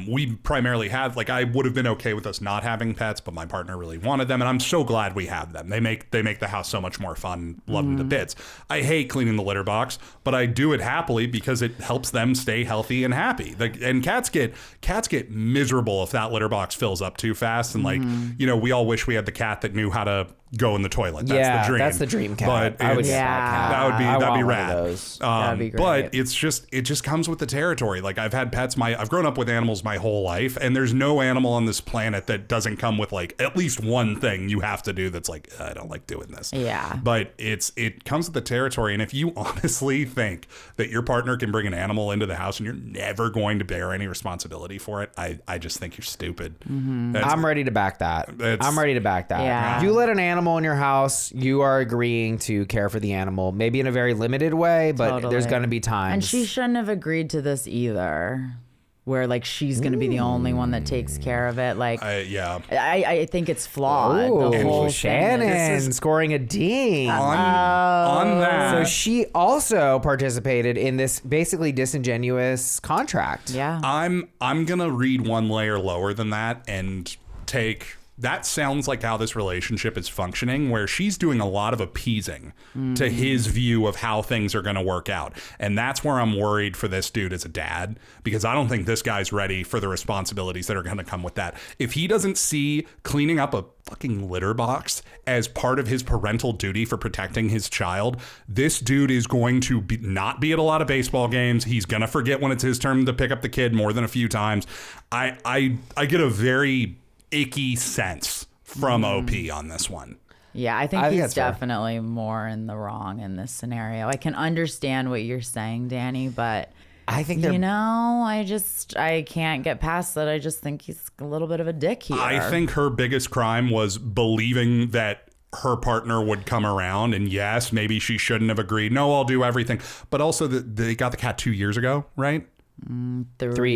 we primarily have, like, I would have been okay with us not having pets, but my partner really wanted them. And I'm so glad we have them. They make the house so much more fun. Love them to bits. I hate cleaning the litter box, but I do it happily because it helps them stay healthy and happy. And cats get miserable if that litter box box fills up too fast. And like, you know, we all wish we had the cat that knew how to go in the toilet. That's the dream. That's the dream cat. But I would get that cat. that'd be one rad. of those. That'd be great. But it just comes with the territory. Like I've had pets. I've grown up with animals my whole life, and there's no animal on this planet that doesn't come with like at least one thing you have to do that's like, I don't like doing this. Yeah. But it comes with the territory, and if you honestly think that your partner can bring an animal into the house and you're never going to bear any responsibility for it, I just think you're stupid. I'm ready to back that. I'm ready to back that. Yeah. You let an animal in your house, you are agreeing to care for the animal, maybe in a very limited way, but Totally. there's going to be times. And she shouldn't have agreed to this either, where like she's going to be the only one that takes care of it. Like, I think it's flawed. Ooh, the whole Shannon scoring a ding. On that. So she also participated in this basically disingenuous contract. Yeah. I'm gonna read one layer lower than that and take. That sounds like how this relationship is functioning, where she's doing a lot of appeasing to his view of how things are going to work out. And that's where I'm worried for this dude as a dad, because I don't think this guy's ready for the responsibilities that are going to come with that. If he doesn't see cleaning up a fucking litter box as part of his parental duty for protecting his child, this dude is going to not be at a lot of baseball games. He's going to forget when it's his turn to pick up the kid more than a few times. I get a very icky sense from OP on this one. Yeah, I think that's he's fair. definitely more in the wrong in this scenario. I can understand what you're saying, Danny, but I think they're... you know, I can't get past that. I just think he's a little bit of a dick here. I think her biggest crime was believing that her partner would come around, and yes, maybe she shouldn't have agreed. No, I'll do everything. But also they got the cat 2 years ago, right? 3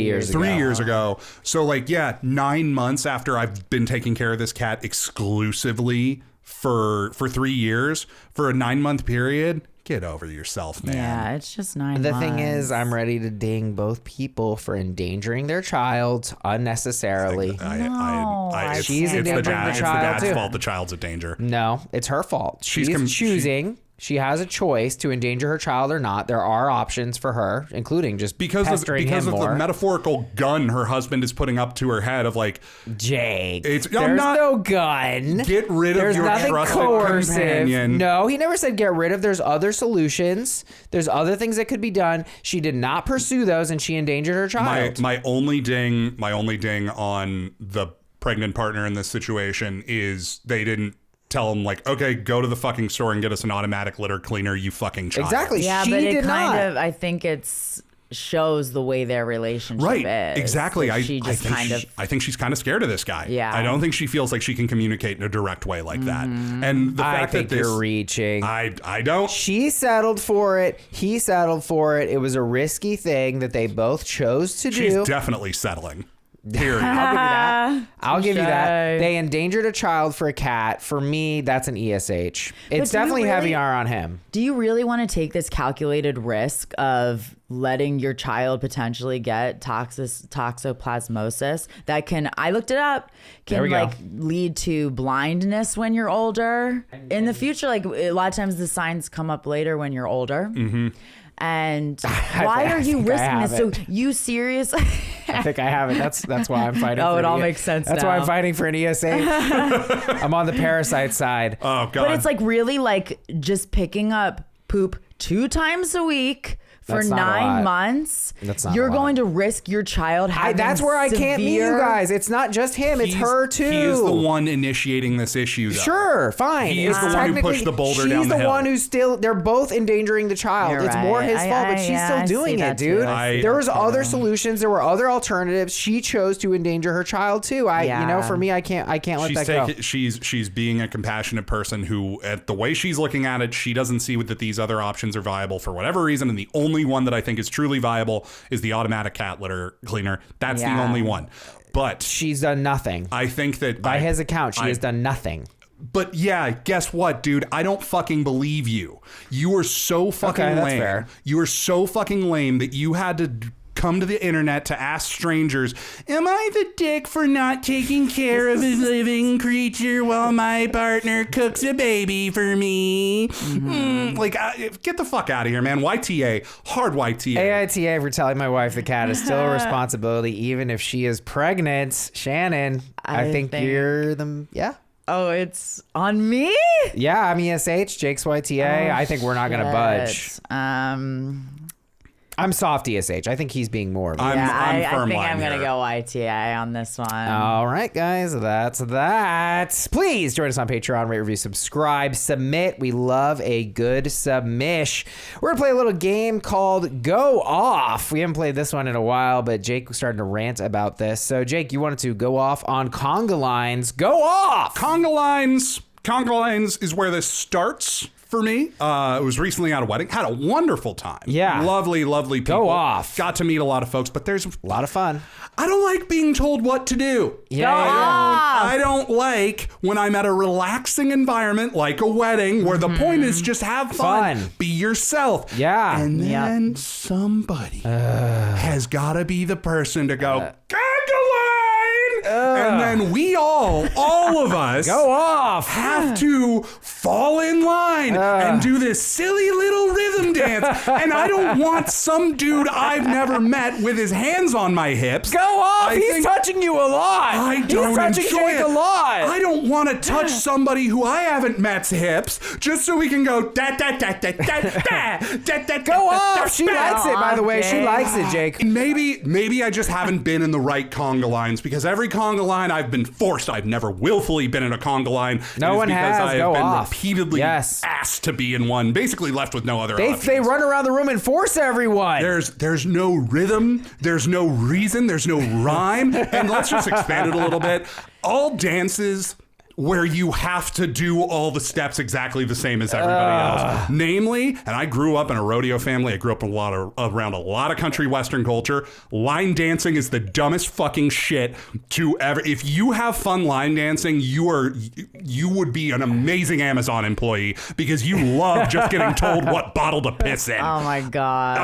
years ago. 3 years ago. So like, 9 months after I've been taking care of this cat exclusively for 3 years, for a 9-month period, get over yourself, man. Yeah, it's just 9 months. The thing is, I'm ready to ding both people for endangering their child unnecessarily. She's endangering the child It's the dad's too. fault the child's a danger. No, it's her fault. She's choosing. She has a choice to endanger her child or not. There are options for her, including just pestering him more. The metaphorical gun her husband is putting up to her head of like, Jake, there's no gun. Get rid of your trusted companion. No, he never said get rid of. There's other solutions. There's other things that could be done. She did not pursue those, and she endangered her child. My only ding on the pregnant partner in this situation is they didn't tell him like, okay, go to the fucking store and get us an automatic litter cleaner, you fucking child. Exactly. Yeah, she but it did kind not. of, I think it's shows the way their relationship Right, is. exactly. Like, I think she's kind of scared of this guy. Yeah. I don't think she feels like she can communicate in a direct way like that. And the fact I think that this, you're reaching. I don't. She settled for it. He settled for it. It was a risky thing that they both chose to She's do. definitely settling. Period. I'll give you that. Touche. They endangered a child for a cat. For me, that's an ESH. It's do you definitely heavy really- R on him. Do you really want to take this calculated risk of letting your child potentially get toxoplasmosis that can, I looked it up, There we can go. like lead to blindness when you're older? In the future, like a lot of times the signs come up later when you're older. Mm-hmm. And why are you think I risking have this? So it. you serious? I think I have it. That's why I'm fighting. Oh, for it an all makes sense That's why now. I'm fighting for an ESH. I'm on the parasite side. Oh God. But it's like really like just picking up poop 2 times a week for That's not a 9 lot. months. That's not a You're lot. going to risk your child having That's where I can't meet you severe- guys. It's not just him. It's her too. He is the one initiating this issue, though. Sure, fine. He is It's the one who technically- pushed the boulder she's down the hill. one who's still. They're both endangering the child. You're It's more right. his fault, but she's still I doing see it, that too. dude. I see There that was too. other solutions. There were other alternatives. She chose to endanger her child too. Yeah. For me, I can't let that go. She's being a compassionate person who, at the way she's looking at it, she doesn't see that these other options are viable for whatever reason, and the only one that I think is truly viable is the automatic cat litter cleaner. That's the Yeah. only one. But She's done nothing. I think that By his account, she has done nothing. But yeah, guess what, dude? I don't fucking believe you. You are so fucking Okay, that's lame. fair. You are so fucking lame that you had to come to the internet to ask strangers, am I the dick for not taking care of a living creature while my partner cooks a baby for me? Get the fuck out of here, man. YTA, hard YTA. AITA for telling my wife the cat is still a responsibility even if she is pregnant. Shannon, I think you're the, yeah. Oh, it's on me? Yeah, I'm ESH, Jake's YTA. I think we're not going to budge. I'm soft ESH. I think he's being more of it. I firm think line I'm going to here. go YTA on this one. All right, guys, that's that. Please join us on Patreon, rate, review, subscribe, submit. We love a good submish. We're going to play a little game called Go Off. We haven't played this one in a while, but Jake was starting to rant about this. So, Jake, you wanted to go off on conga lines. Go off! Conga lines is where this starts for me. It was recently at a wedding. Had a wonderful time. Yeah. Lovely, lovely people. Go off. Got to meet a lot of folks, but there's A lot of fun. I don't like being told what to do. I don't like when I'm at a relaxing environment like a wedding where the point is just have fun. Be yourself. Yeah. And then somebody has got to be the person to go, and then we all of us Go off. have to fall in line and do this silly little rhythm dance. And I don't want some dude I've never met with his hands on my hips. Go off. He's touching you a lot. I don't He's touching enjoy Jake it. a lot. I don't want to touch somebody who I haven't met's hips just so we can go da da da da da da da da. Go off. She likes it, by the way. She Jake. likes it, Jake. Maybe I just haven't been in the right conga lines because every conga line I've been forced. I've never willfully been in a conga line. No one because has. I have Go been off. repeatedly asked to be in one, basically left with no other options. They run around the room and force everyone. There's no rhythm, there's no reason, there's no rhyme. And let's just expand it a little bit. All dances where you have to do all the steps exactly the same as everybody else. Namely, and I grew up in a rodeo family. I grew up around a lot of country western culture. Line dancing is the dumbest fucking shit to ever. If you have fun line dancing, you would be an amazing Amazon employee because you love just getting told what bottle to piss in. Oh my God.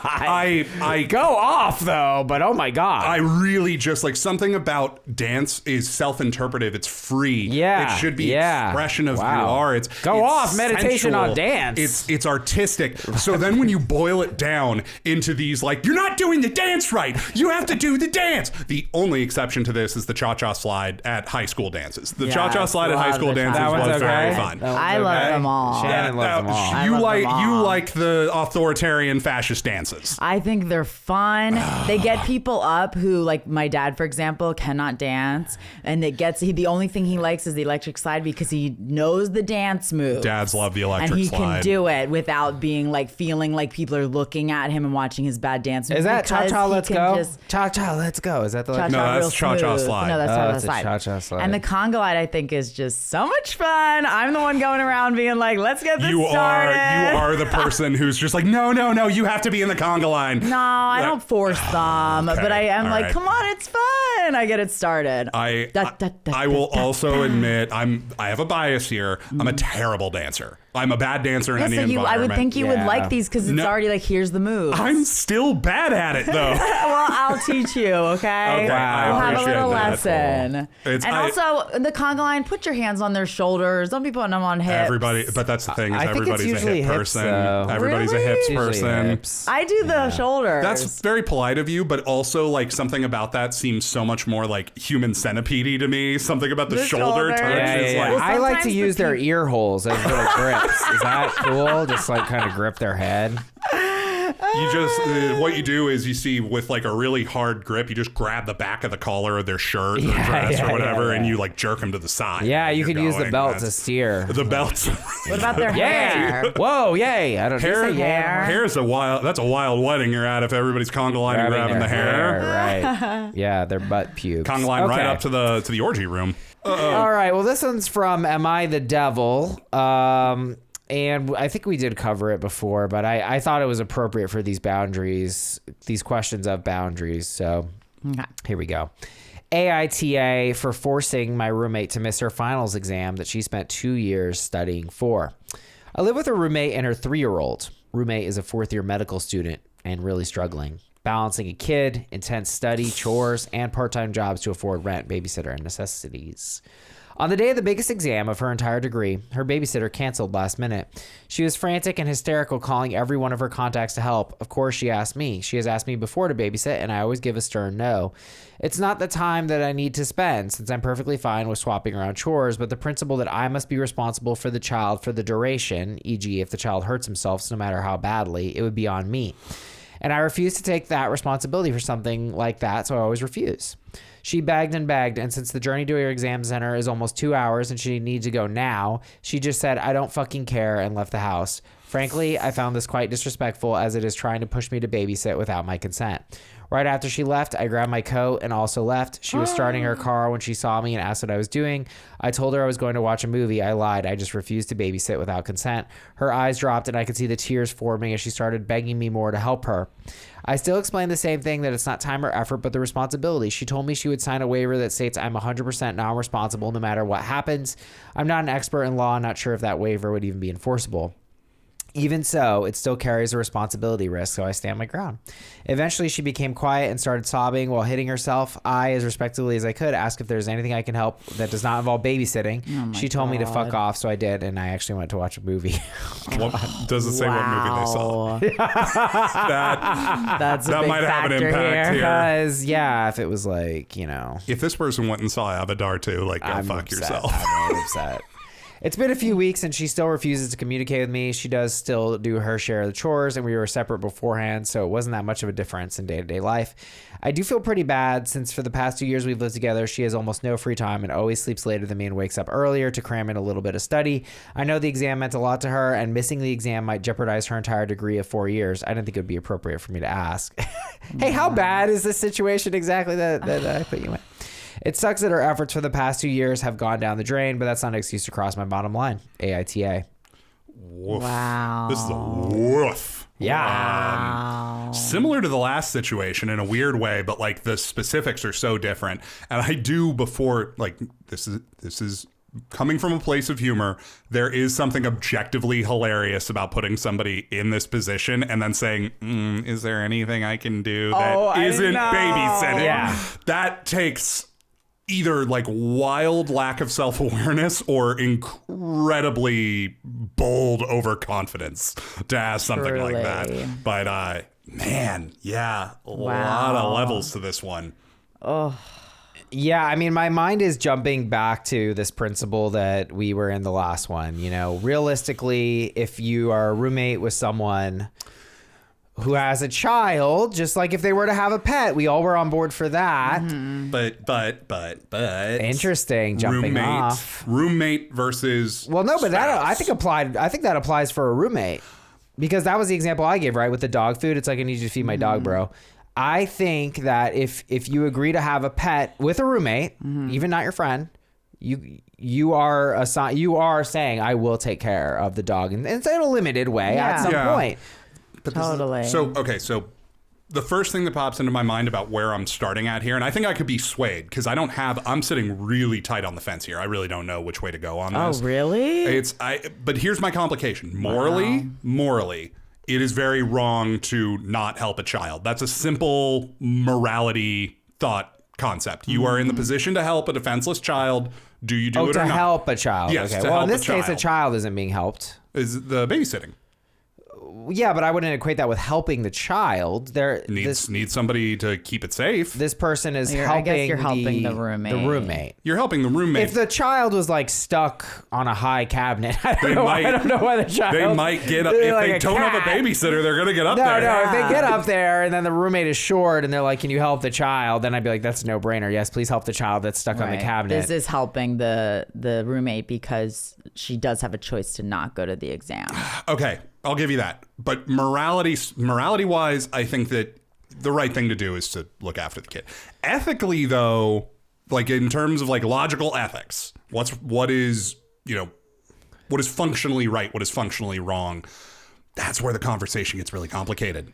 I Go off, though, but oh my God. I really just like something about dance is self-interpretive. It's free. Yeah. It should be expression of who you are. It's off. Meditation on dance. It's artistic. So then when you boil it down into these like, you're not doing the dance right. You have to do the dance. The only exception to this is the cha-cha slide at high school dances. The cha-cha slide at high school dances was very fun. I love them all. Shannon loves them all. You like the authoritarian fascist dances. I think they're fun. They get people up who, like my dad, for example, cannot dance. And the only thing he likes is the electric slide because he knows the dance moves. Dads love the electric and he slide. can do it without being like feeling like people are looking at him and watching his bad dance moves. Is that because Cha-Cha he Let's can Go? just- Cha-Cha Let's Go. Is that the Cha-cha No, that's real Cha-Cha smooth. slide. No, that's Oh, Cha-Cha it's a slide. Cha-Cha slide. And the conga line, I think, is just so much fun. I'm the one going around being like, let's get this You started. are the person who's just like, no, you have to be in the conga line. No, I don't force them, Okay, but I am all like, right. come on, it's fun. I get it started. I will also admit I have a bias here. I'm a terrible dancer. I'm a bad dancer in Yeah, any so environment. I would think you would Yeah. like these because it's No. already like, here's the move. I'm still bad at it though. Well, I'll teach you, okay? Okay, I We'll have a appreciate little that. lesson. It's- And I- also, the conga line, put your hands on their shoulders. Don't be putting them on hips. Everybody, but that's the thing is I think it's everybody's a usually hip hips, person. though. Everybody's Really? a hips Usually person. hips. I do the shoulders. That's very polite of you, but also like something about that seems so much more like human centipede to me. Something about the shoulder shoulders. touch Yeah. is like Well, I like to sometimes use the their peop- ear holes as little grips. Is that cool? Just like kind of grip their head. you just what you do is you see with like a really hard grip, you just grab the back of the collar of their shirt or dress or whatever, and you like jerk them to the side. Yeah, you You're can use the going. belt to That's- steer. The belts. What about their hair? Whoa, yay. I don't Hair, say yeah. hair's that's a wild wedding you're at if everybody's conga line and grabbing the hair. Right. Yeah, their butt pubes. Conga line right Okay. up to the orgy room. All right. Well, this one's from Am I the Devil? And I think we did cover it before, but I thought it was appropriate for these boundaries, these questions of boundaries. So here we go. AITA for forcing my roommate to miss her finals exam that she spent 2 years studying for. I live with a roommate and her 3-year-old. Roommate is a 4th-year medical student and really struggling. balancing a kid, intense study, chores, and part-time jobs to afford rent, babysitter, and necessities. On the day of the biggest exam of her entire degree, her babysitter canceled last minute. She was frantic and hysterical, calling every one of her contacts to help. Of course, she asked me. She has asked me before to babysit, and I always give a stern no. It's not the time that I need to spend, since I'm perfectly fine with swapping around chores, but the principle that I must be responsible for the child for the duration, e.g. if the child hurts himself, no matter how badly, it would be on me. And I refuse to take that responsibility for something like that, so I always refuse. She begged and begged, and since the journey to her exam center is almost 2 hours and she needs to go now, she just said, I don't fucking care, and left the house. Frankly, I found this quite disrespectful, as it is trying to push me to babysit without my consent. Right after she left, I grabbed my coat and also left. She was starting her car when she saw me and asked what I was doing. I told her I was going to watch a movie. I lied. I just refused to babysit without consent. Her eyes dropped and I could see the tears forming as she started begging me more to help her. I still explained the same thing, that it's not time or effort, but the responsibility. She told me she would sign a waiver that states I'm 100% non-responsible no matter what happens. I'm not an expert in law, not sure if that waiver would even be enforceable. Even so, it still carries a responsibility risk, so I stand my ground. Eventually, she became quiet and started sobbing while hitting herself. I, as respectfully as I could, asked if there's anything I can help that does not involve babysitting. She told me to fuck off, so I did, and I actually went to watch a movie. What, does it say what movie they saw? That's a that big might have an factor impact here. Because, yeah, if it was like, you know... If this person went and saw Avatar 2, like, go I'm fuck upset. yourself. I'm really upset. It's been a few weeks and she still refuses to communicate with me. She does still do her share of the chores, and we were separate beforehand, so it wasn't that much of a difference in day-to-day life. I do feel pretty bad since for the past 2 years we've lived together, she has almost no free time and always sleeps later than me and wakes up earlier to cram in a little bit of study. I know the exam meant a lot to her, and missing the exam might jeopardize her entire degree of 4 years. I didn't think it would be appropriate for me to ask. Hey, how bad is this situation exactly that I put you in? It sucks that our efforts for the past 2 years have gone down the drain, but that's not an excuse to cross my bottom line. AITA. Woof. Wow. This is a woof. Yeah. Similar to the last situation in a weird way, but like the specifics are so different. And I do before, like, this is coming from a place of humor. There is something objectively hilarious about putting somebody in this position and then saying, is there anything I can do that isn't babysitting? Yeah. That takes either like wild lack of self-awareness or incredibly bold overconfidence to ask something like that. But man, yeah, a lot of levels to this one. Oh. Yeah, I mean, my mind is jumping back to this principle that we were in the last one. You know, realistically, if you are a roommate with someone who has a child, just like if they were to have a pet, we all were on board for that. Mm-hmm. But interesting, jumping off. Roommate versus Well, no, but that spouse. I think that applies for a roommate, because that was the example I gave, right? With the dog food, it's like, I need you to feed my dog, bro. I think that if you agree to have a pet with a roommate, even not your friend, you are saying I will take care of the dog, and it's in a limited way at some point. But Totally. So the first thing that pops into my mind about where I'm starting at here, and I think I could be swayed because I'm sitting really tight on the fence here. I really don't know which way to go on this. Oh, really? But here's my complication. Morally, it is very wrong to not help a child. That's a simple morality thought concept. You are in the position to help a defenseless child. Do you do it or not? To help a child. Yes, okay. to Well, in help this a case, a child. child isn't being helped. Is the babysitting. Yeah, but I wouldn't equate that with helping the child. Needs somebody to keep it safe. This person is helping. I guess you're helping the roommate. The roommate. You're helping the roommate. If the child was like stuck on a high cabinet, I don't know why the child. They might get up. If they don't have a babysitter, they're going to get up there. No, if they get up there and then the roommate is short and they're like, can you help the child? Then I'd be like, that's a no-brainer. Yes, please help the child that's stuck on the cabinet. This is helping the roommate because she does have a choice to not go to the exam. Okay, I'll give you that. But morality-wise, I think that the right thing to do is to look after the kid. Ethically, though, like in terms of like logical ethics, what is functionally right, what is functionally wrong, that's where the conversation gets really complicated.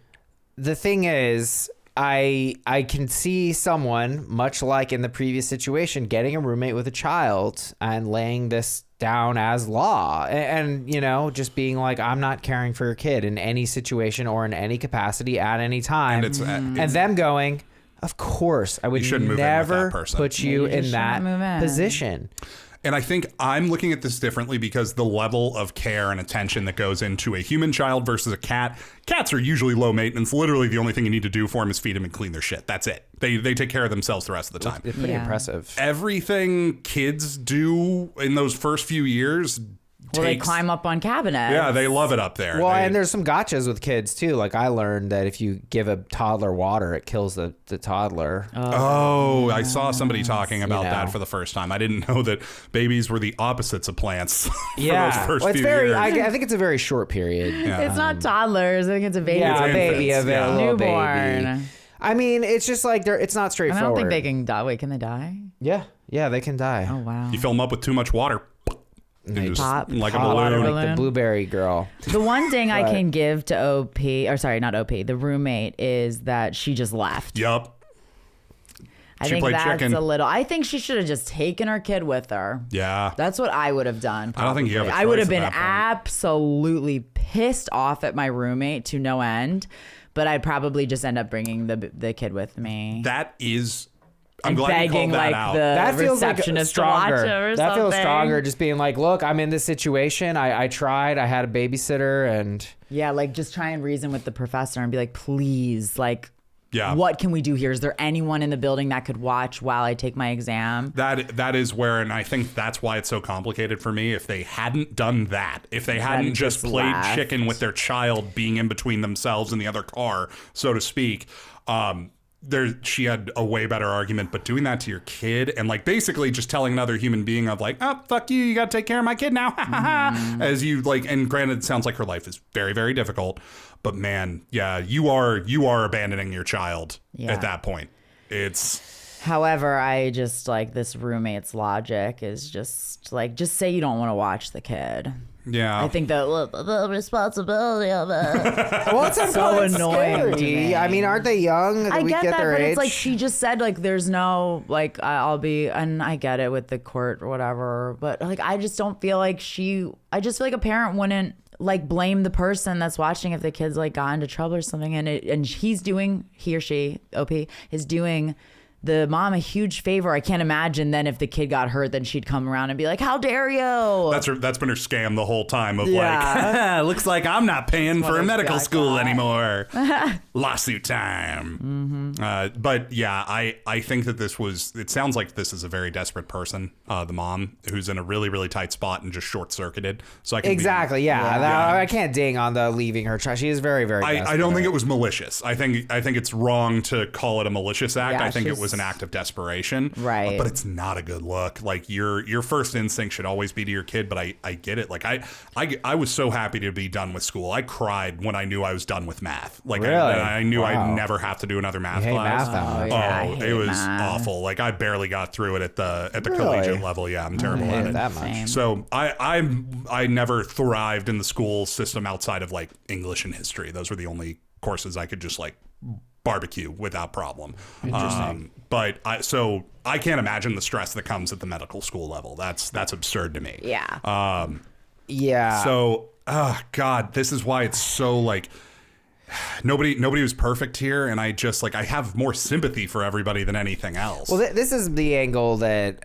The thing is, I can see someone, much like in the previous situation, getting a roommate with a child and laying this down as law, and you know, just being like, I'm not caring for your kid in any situation or in any capacity at any time, and them going, of course, I would never put you in that position. And I think I'm looking at this differently because the level of care and attention that goes into a human child versus a cat. Cats are usually low maintenance. Literally, the only thing you need to do for them is feed them and clean their shit. That's it. They take care of themselves the rest of the time. It's pretty impressive. Everything kids do in those first few years. Well, they climb up on cabinets. Yeah, they love it up there. Well, and there's some gotchas with kids too. Like I learned that if you give a toddler water, it kills the toddler. Oh, I saw somebody talking about that for the first time. I didn't know that babies were the opposites of plants. For those first few years. I think it's a very short period. Yeah. It's not toddlers. I think it's a baby. Yeah, It's a baby, a little newborn. baby. I mean, it's just like it's not straightforward. I don't think they can die. Wait, can they die? Yeah, they can die. Oh wow. You fill them up with too much water. They pop like pop a balloon. like the blueberry girl. The one thing I can give to OP, or sorry, not OP, the roommate, is that she just left. Yup. I think that's a little. I think she should have just taken her kid with her. Yeah. That's what I would have done. I don't think you have a choice I would have been at that point. absolutely pissed off at my roommate to no end, but I'd probably just end up bringing the kid with me. That is. I'm and glad begging you called that like out. the That feels like receptionist stronger. to watch her or that feels something. stronger. Just being like, look, I'm in this situation. I tried. I had a babysitter, and Yeah, like just try and reason with the professor and be like, please, like, Yeah. what can we do here? Is there anyone in the building that could watch while I take my exam? That is where, and I think that's why it's so complicated for me. If they hadn't done that, if they hadn't just played chicken with their child being in between themselves and the other car, so to speak, she had a way better argument. But doing that to your kid and like basically just telling another human being of like, oh, fuck you gotta take care of my kid now, as you like. And granted, it sounds like her life is very, very difficult, but man, yeah, you are abandoning your child at that point. However, I just like this roommate's logic is just like, just say you don't want to watch the kid. Yeah, I think the responsibility of it. well, it's so annoying to me. I mean, aren't they young? I get that, their but age? it's like she just said like there's no like I'll be, and I get it with the court or whatever, but like I just don't feel like I just feel like a parent wouldn't like blame the person that's watching if the kid's like got into trouble or something, and he or she OP is doing the mom a huge favor. I can't imagine then if the kid got hurt, then she'd come around and be like, how dare you? that's been her scam the whole time of like, looks like I'm not paying for a medical school anymore. Lawsuit time. But yeah, I think that it sounds like this is a very desperate person, the mom, who's in a really, really tight spot and just short circuited. So I can I can't ding on the leaving her child. She is very, very desperate. I don't think it was malicious. I think it's wrong to call it a malicious act. I think it was an act of desperation, right? But it's not a good look. Like your first instinct should always be to your kid. But I get it. Like I was so happy to be done with school. I cried when I knew I was done with math. Like really? I knew I'd never have to do another math class. Math it was awful. Like I barely got through it at the collegiate level. Yeah, I'm terrible at it. That much. So I never thrived in the school system outside of like English and history. Those were the only courses I could just like barbecue without problem. Interesting. But I can't imagine the stress that comes at the medical school level. That's absurd to me. Yeah. Yeah. So, God, this is why it's so like nobody was perfect here, and I just like I have more sympathy for everybody than anything else. Well, this is the angle that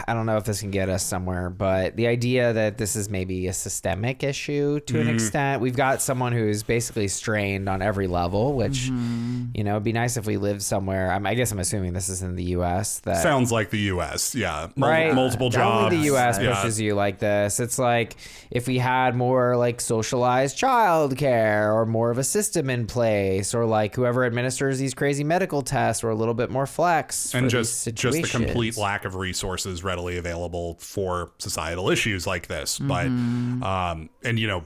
I don't know if this can get us somewhere, but the idea that this is maybe a systemic issue to an extent. We've got someone who's basically strained on every level, which you know, it'd be nice if we lived somewhere. I guess I'm assuming this is in the U.S. That sounds like the U.S. Yeah, right. Multiple jobs. Only the U.S. pushes you like this. It's like if we had more like socialized childcare or more of a system in place, or like whoever administers these crazy medical tests, or a little bit more flex, and just the complete lack of resources readily available for societal issues like this. But and you know,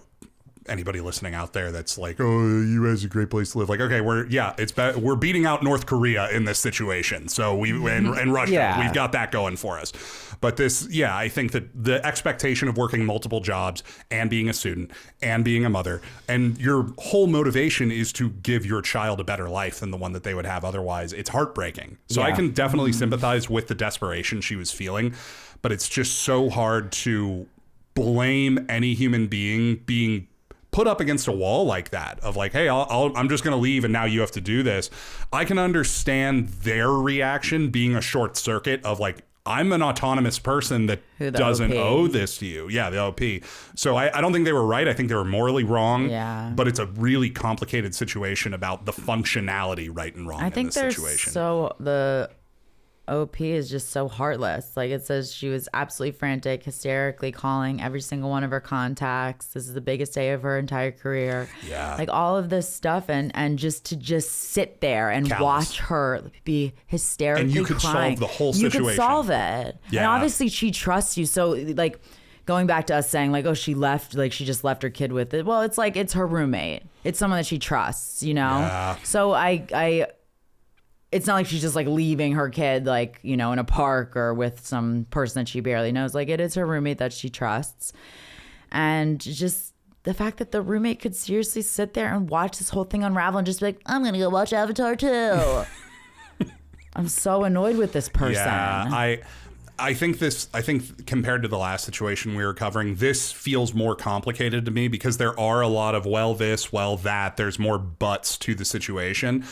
anybody listening out there that's like, oh, U.S. is a great place to live. Like, okay, we're beating out North Korea in this situation. So and Russia, we've got that going for us. But I think that the expectation of working multiple jobs and being a student and being a mother, and your whole motivation is to give your child a better life than the one that they would have otherwise. It's heartbreaking. So I can definitely sympathize with the desperation she was feeling, but it's just so hard to blame any human being put up against a wall like that of like, hey, I'm just going to leave and now you have to do this. I can understand their reaction being a short circuit of like, I'm an autonomous person that doesn't owe this to you. Yeah, the OP. So I don't think they were right. I think they were morally wrong. Yeah. But it's a really complicated situation about the functionality right and wrong in this situation. The OP is just so heartless. Like it says she was absolutely frantic, hysterically calling every single one of her contacts. This is the biggest day of her entire career. Yeah. Like all of this stuff and just to sit there and watch her be hysterically and you could crying. Solve the whole situation. You could solve it. Yeah. And obviously she trusts you. So like going back to us saying like, oh, she left, like she just left her kid with it. Well, it's like, it's her roommate. It's someone that she trusts, you know? Yeah. So I it's not like she's just like leaving her kid like, you know, in a park or with some person that she barely knows. Like it is her roommate that she trusts. And just the fact that the roommate could seriously sit there and watch this whole thing unravel and just be like, I'm going to go watch Avatar too. I'm so annoyed with this person. Yeah, I think compared to the last situation we were covering, this feels more complicated to me because there are a lot of well this, well that. There's more buts to the situation.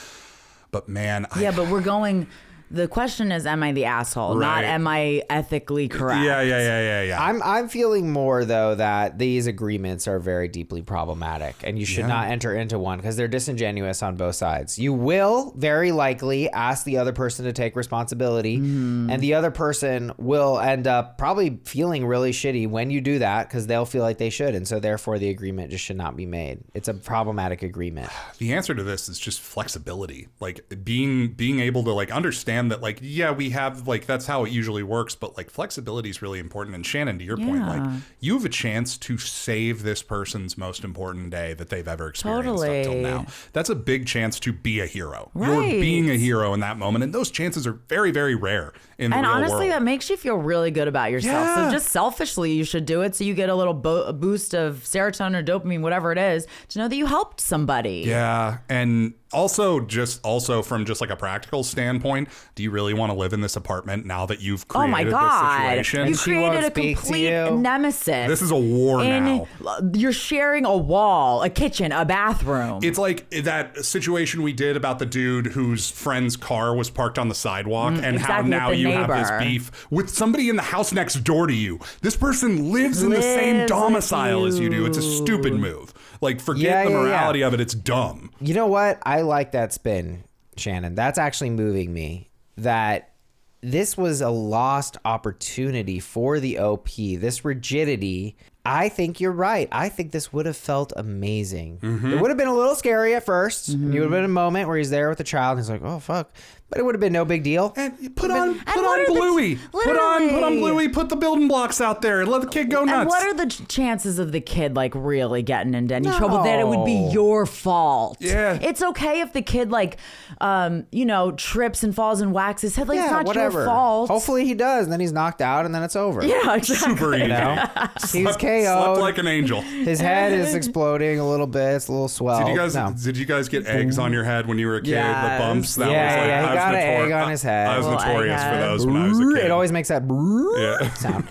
But man, but we're going. The question is, am I the asshole? Right. Not am I ethically correct? Yeah. I'm feeling more though that these agreements are very deeply problematic, and you should not enter into one because they're disingenuous on both sides. You will very likely ask the other person to take responsibility, and the other person will end up probably feeling really shitty when you do that because they'll feel like they should, and so therefore the agreement just should not be made. It's a problematic agreement. The answer to this is just flexibility, like being able to like understand that like, yeah, we have like, that's how it usually works, but like flexibility is really important. And Shannon, to your point, like you have a chance to save this person's most important day that they've ever experienced up till now. That's a big chance to be a hero. Right. You're being a hero in that moment. And those chances are very, very rare in the real world. And honestly, that makes you feel really good about yourself. Yeah. So just selfishly, you should do it so you get a little boost of serotonin or dopamine, whatever it is, to know that you helped somebody. Yeah. And also from just like a practical standpoint, do you really want to live in this apartment now that you've created this situation? You created a complete nemesis. This is a war now. You're sharing a wall, a kitchen, a bathroom. It's like that situation we did about the dude whose friend's car was parked on the sidewalk and how now you have this beef with somebody in the house next door to you. This person lives in the same domicile as you do. It's a stupid move. Like, forget the morality of it. It's dumb. You know what? I like that spin, Shannon. That's actually moving me. That this was a lost opportunity for the OP. This rigidity. I think you're right. I think this would have felt amazing. It would have been a little scary at first. You would have been a moment where he's there with the child and he's like, oh, fuck. But it would have been no big deal. And put on Bluey. Put on Bluey. Put the building blocks out there and let the kid go nuts. And what are the chances of the kid like really getting into any trouble? That it would be your fault. Yeah. It's okay if the kid like, trips and falls and whacks his head. Like it's not your fault. Hopefully he does, and then he's knocked out, and then it's over. Yeah, exactly. Super easy. He's KO'd. Slept like an angel. His head is exploding a little bit. It's a little swell. Did you guys get eggs on your head when you were a kid? The bumps. That was like. Got an egg on his head. I was notorious for those when I was a kid. It always makes that sound.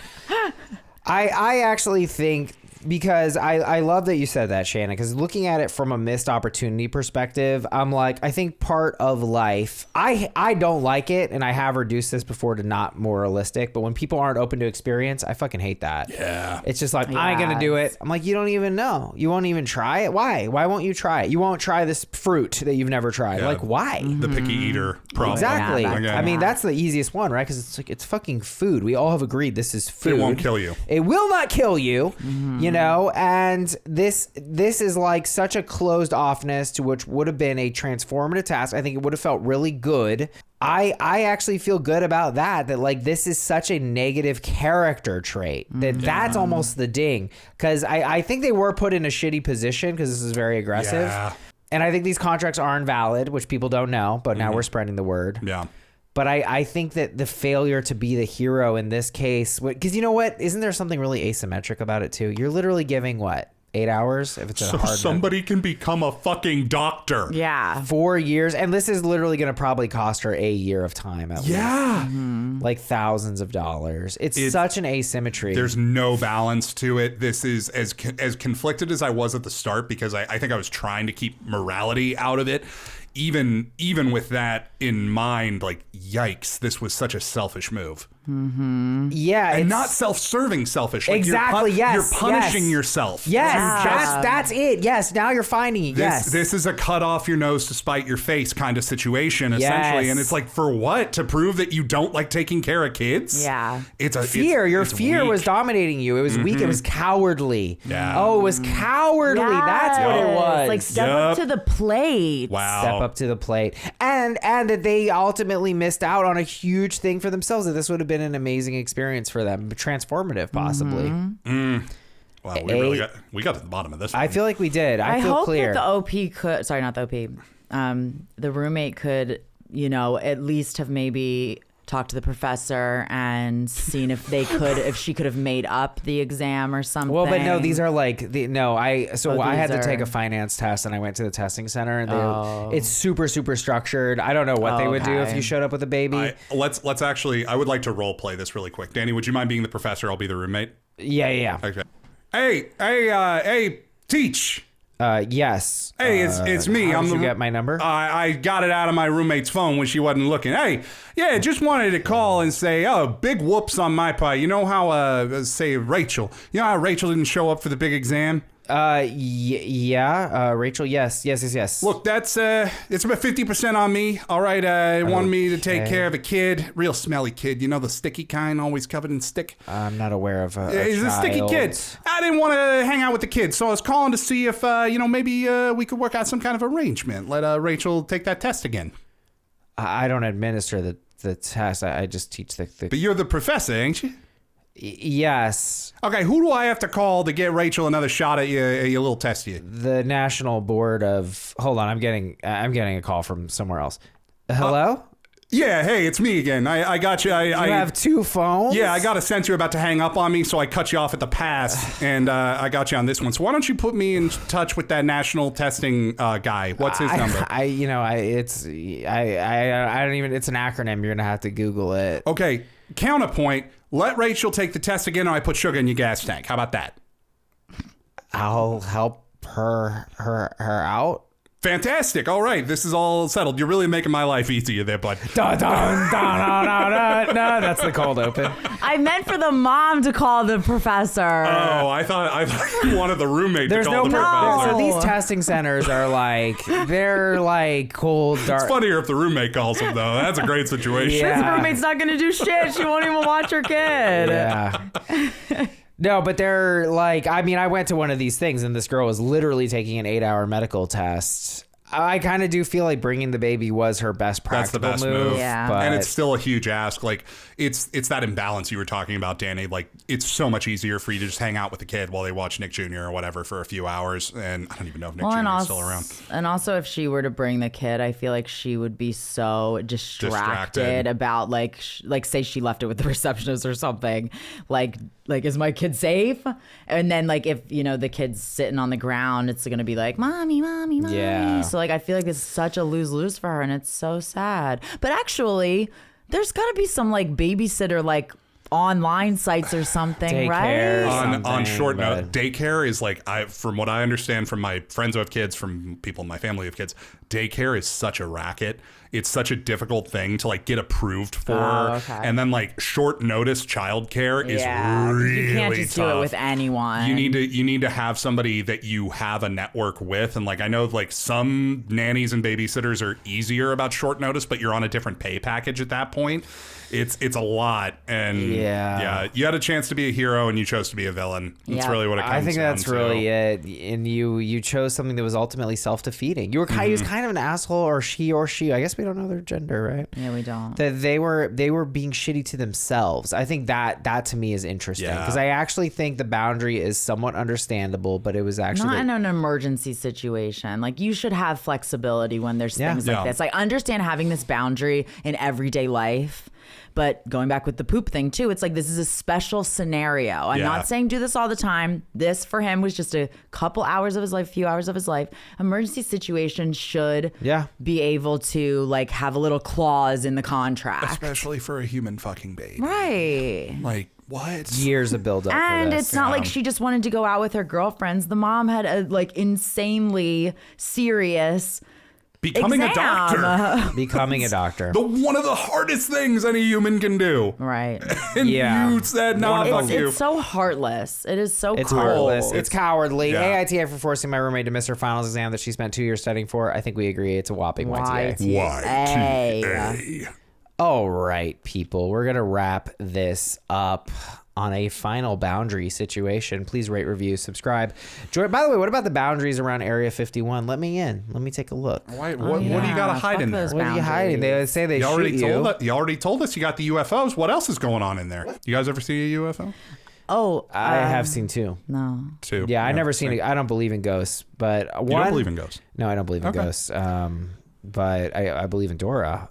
I actually think, because I love that you said that, Shannon, because looking at it from a missed opportunity perspective, I'm like, I think part of life, I don't like it, and I have reduced this before to not moralistic, but when people aren't open to experience, I fucking hate that. Yeah. It's just like, I ain't gonna do it. I'm like, you don't even know. You won't even try it? Why? Why won't you try it? You won't try this fruit that you've never tried. Like, why? The picky eater problem. Exactly. I mean, that's the easiest one, right? Because it's like, it's fucking food. We all have agreed this is food. It won't kill you. It will not kill you, you know? And this is like such a closed offness to which would have been a transformative task. I think it would have felt really good. I actually feel good about that like this is such a negative character trait that's almost the ding. Because I think they were put in a shitty position because this is very aggressive. Yeah. And I think these contracts are invalid, which people don't know, but now we're spreading the word. Yeah. But I think that the failure to be the hero in this case, because you know what? Isn't there something really asymmetric about it too? You're literally giving what? 8 hours if it's a hard somebody can become a fucking doctor. Yeah. 4 years, and this is literally going to probably cost her a year of time at least. Like thousands of dollars. It's such an asymmetry. There's no balance to it. This is as conflicted as I was at the start because I think I was trying to keep morality out of it. Even with that in mind, like, yikes, this was such a selfish move. Yeah, and not self-serving selfish. Like exactly. You're punishing yourself. Yes, Yeah. that's it. Yes, now you're finding it. This is a cut off your nose to spite your face kind of situation, essentially. Yes. And it's like, for what? To prove that you don't like taking care of kids? Yeah. It's a fear. Your it's fear weak. was dominating you. It was weak. It was cowardly. Yeah. Oh, it was cowardly. That's what it was. Like step up to the plate. Wow. Step up to the plate. And that they ultimately missed out on a huge thing for themselves. That this would have been an amazing experience for them, transformative possibly. Wow, we got to the bottom of this one. I feel like we did. I feel hope clear. that the OP could, sorry, not the OP, the roommate could, at least have maybe talked to the professor and seen if she could have made up the exam or something. Well, but no, these are like I had to take are- a finance test and I went to the testing center and it's super structured. I don't know what they would do if Okay. you showed up with a baby. Let's actually, I would like to role play this really quick. Danny, would you mind being the professor? I'll be the roommate. Yeah. Okay. Hey, teach. Yes. Hey, it's me. How I'm did you the. get my number? I got it out of my roommate's phone when she wasn't looking. Hey, yeah, just wanted to call and say, big whoops on my part. You know how, say Rachel. You know how Rachel didn't show up for the big exam? Yeah. Rachel. Yes. Look, that's it's about 50% on me. All right, wanted me to take care of a kid, real smelly kid. You know, the sticky kind, always covered in stick. I'm not aware of He's a sticky kid. I didn't want to hang out with the kid, so I was calling to see if maybe we could work out some kind of arrangement. Let Rachel take that test again. I don't administer the test. I just teach the. But you're the professor, ain't you? Yes. Okay, who do I have to call to get Rachel another shot at your little test here? The National Board of. Hold on, I'm getting a call from somewhere else. Hello? Yeah, hey, it's me again. I got you. You have two phones? Yeah, I got a sense you're about to hang up on me, so I cut you off at the pass, and I got you on this one. So why don't you put me in touch with that national testing guy? What's his number? It's an acronym. You're gonna have to Google it. Okay, counterpoint. Let Rachel take the test again, or I put sugar in your gas tank. How about that? I'll help her out. Fantastic. All right, this is all settled. You're really making my life easier there, bud. Dun, dun, dun, dun, dun, dun. That's the cold open. I meant for the mom to call the professor. Oh, I thought you wanted the roommate There's to call no the professor. So these testing centers are they're like cold, dark. It's funnier if the roommate calls him, though. That's a great situation. Yeah. This roommate's not going to do shit. She won't even watch her kid. Yeah. No, but they're like, I went to one of these things and this girl was literally taking an 8-hour medical test. I kind of do feel like bringing the baby was her best practical That's the best move. Yeah. But And it's still a huge ask. Like, it's that imbalance you were talking about, Danny. Like, it's so much easier for you to just hang out with the kid while they watch Nick Jr. or whatever for a few hours. And I don't even know if Nick Jr. is still around. And also, if she were to bring the kid, I feel like she would be so distracted about say she left it with the receptionist or something. Like is my kid safe? And then if the kid's sitting on the ground, it's gonna be like mommy. Yeah. So I feel like it's such a lose for her, and it's so sad. But actually, there's gotta be some babysitter online sites or something, Daycare. right? On short but- note, daycare is from what I understand from my friends who have kids, from people in my family who have kids, daycare is such a racket. It's such a difficult thing to get approved for. Oh, okay. And then short notice childcare is really you can't just tough. do it with anyone. You need to have somebody that you have a network with, and I know some nannies and babysitters are easier about short notice, but you're on a different pay package at that point. It's a lot, and yeah, you had a chance to be a hero and you chose to be a villain. That's Yeah. really what it comes down to. I think that's really it. And you chose something that was ultimately self-defeating. You were he was kind of an asshole, or she. I guess we don't know their gender, right? Yeah, we don't. That they were being shitty to themselves. I think that to me is interesting, because I actually think the boundary is somewhat understandable, but it was actually not in an emergency situation. Like, you should have flexibility when there's things like this. I understand having this boundary in everyday life, but going back with the poop thing too, it's like, this is a special scenario. I'm not saying do this all the time. This for him was just a couple hours of his life, few hours of his life. Emergency situation should be able to like have a little clause in the contract, especially for a human fucking baby. Right. Like, what? Years of build up. And it's not like she just wanted to go out with her girlfriends. The mom had a like insanely serious becoming a doctor. Becoming a doctor. One of the hardest things any human can do. Right. And you said, no, fuck you. It's so heartless. It is so It's cold. heartless. It's cowardly. Yeah. AITA for forcing my roommate to miss her finals exam that she spent 2 years studying for. I think we agree it's a whopping YTA. YTA. All right, people. We're going to wrap this up on a final boundary situation. Please rate, review, subscribe. By the way, what about the boundaries around Area 51? Let me in. Let me take a look. What do you got to hide in there? What are you hiding? They say they shoot you. You already told us you got the UFOs. What else is going on in there? You guys ever see a UFO? Oh, I have seen two. No. Two. Yeah, I never seen it. I don't believe in ghosts, but one. You don't believe in ghosts? No, I don't believe in ghosts. But I believe in Dora.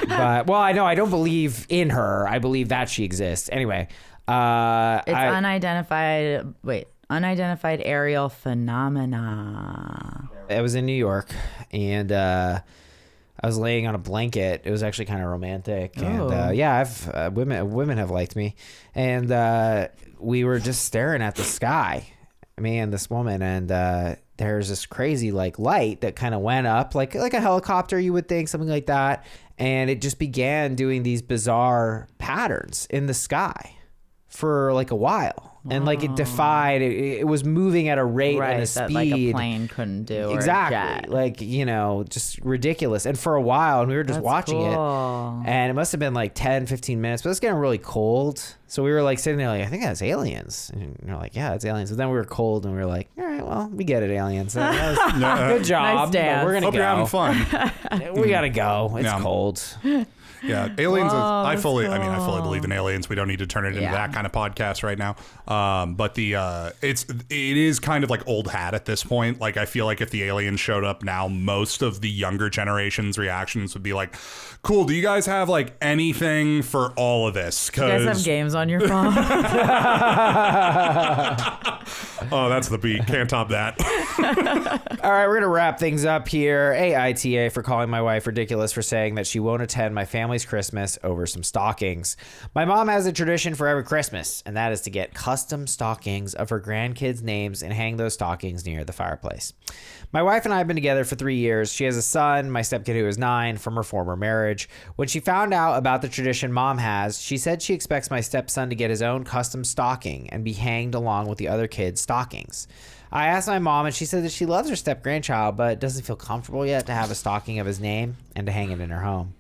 But I know I don't believe in her. I believe that she exists. Anyway, it's unidentified aerial phenomena. I was in New York, and I was laying on a blanket. It was actually kind of romantic, and women have liked me, and we were just staring at the sky, me and this woman, and there's this crazy like light that kind of went up like a helicopter, you would think, something like that. And it just began doing these bizarre patterns in the sky for like a while. And like it defied, it was moving at a rate and a speed that like a plane couldn't do. Exactly. Or a jet. Like, just ridiculous. And for a while, and we were just watching it. And it must have been like 10, 15 minutes, but it's getting really cold. So we were like sitting there like, I think that's aliens. And you're like, yeah, it's aliens. But then we were cold and we were like, all right, well, we get it, aliens. That was, good job. Nice dance. We're going to go. Hope you're having fun. We got to go. It's cold. Yeah, aliens. I fully believe in aliens. We don't need to turn it into that kind of podcast right now. But it is kind of like old hat at this point. Like, I feel like if the aliens showed up now, most of the younger generation's reactions would be like, "Cool, do you guys have like anything for all of this?" You guys have games on your phone. Oh, that's the beat. Can't top that. All right, we're going to wrap things up here. AITA for calling my wife ridiculous for saying that she won't attend my family's Christmas over some stockings. My mom has a tradition for every Christmas, and that is to get custom stockings of her grandkids' names and hang those stockings near the fireplace. My wife and I have been together for 3 years. She has a son, my stepkid who is 9, from her former marriage. When she found out about the tradition mom has, she said she expects my stepson to get his own custom stocking and be hanged along with the other kids' stockings. I asked my mom, and she said that she loves her step-grandchild, but doesn't feel comfortable yet to have a stocking of his name and to hang it in her home.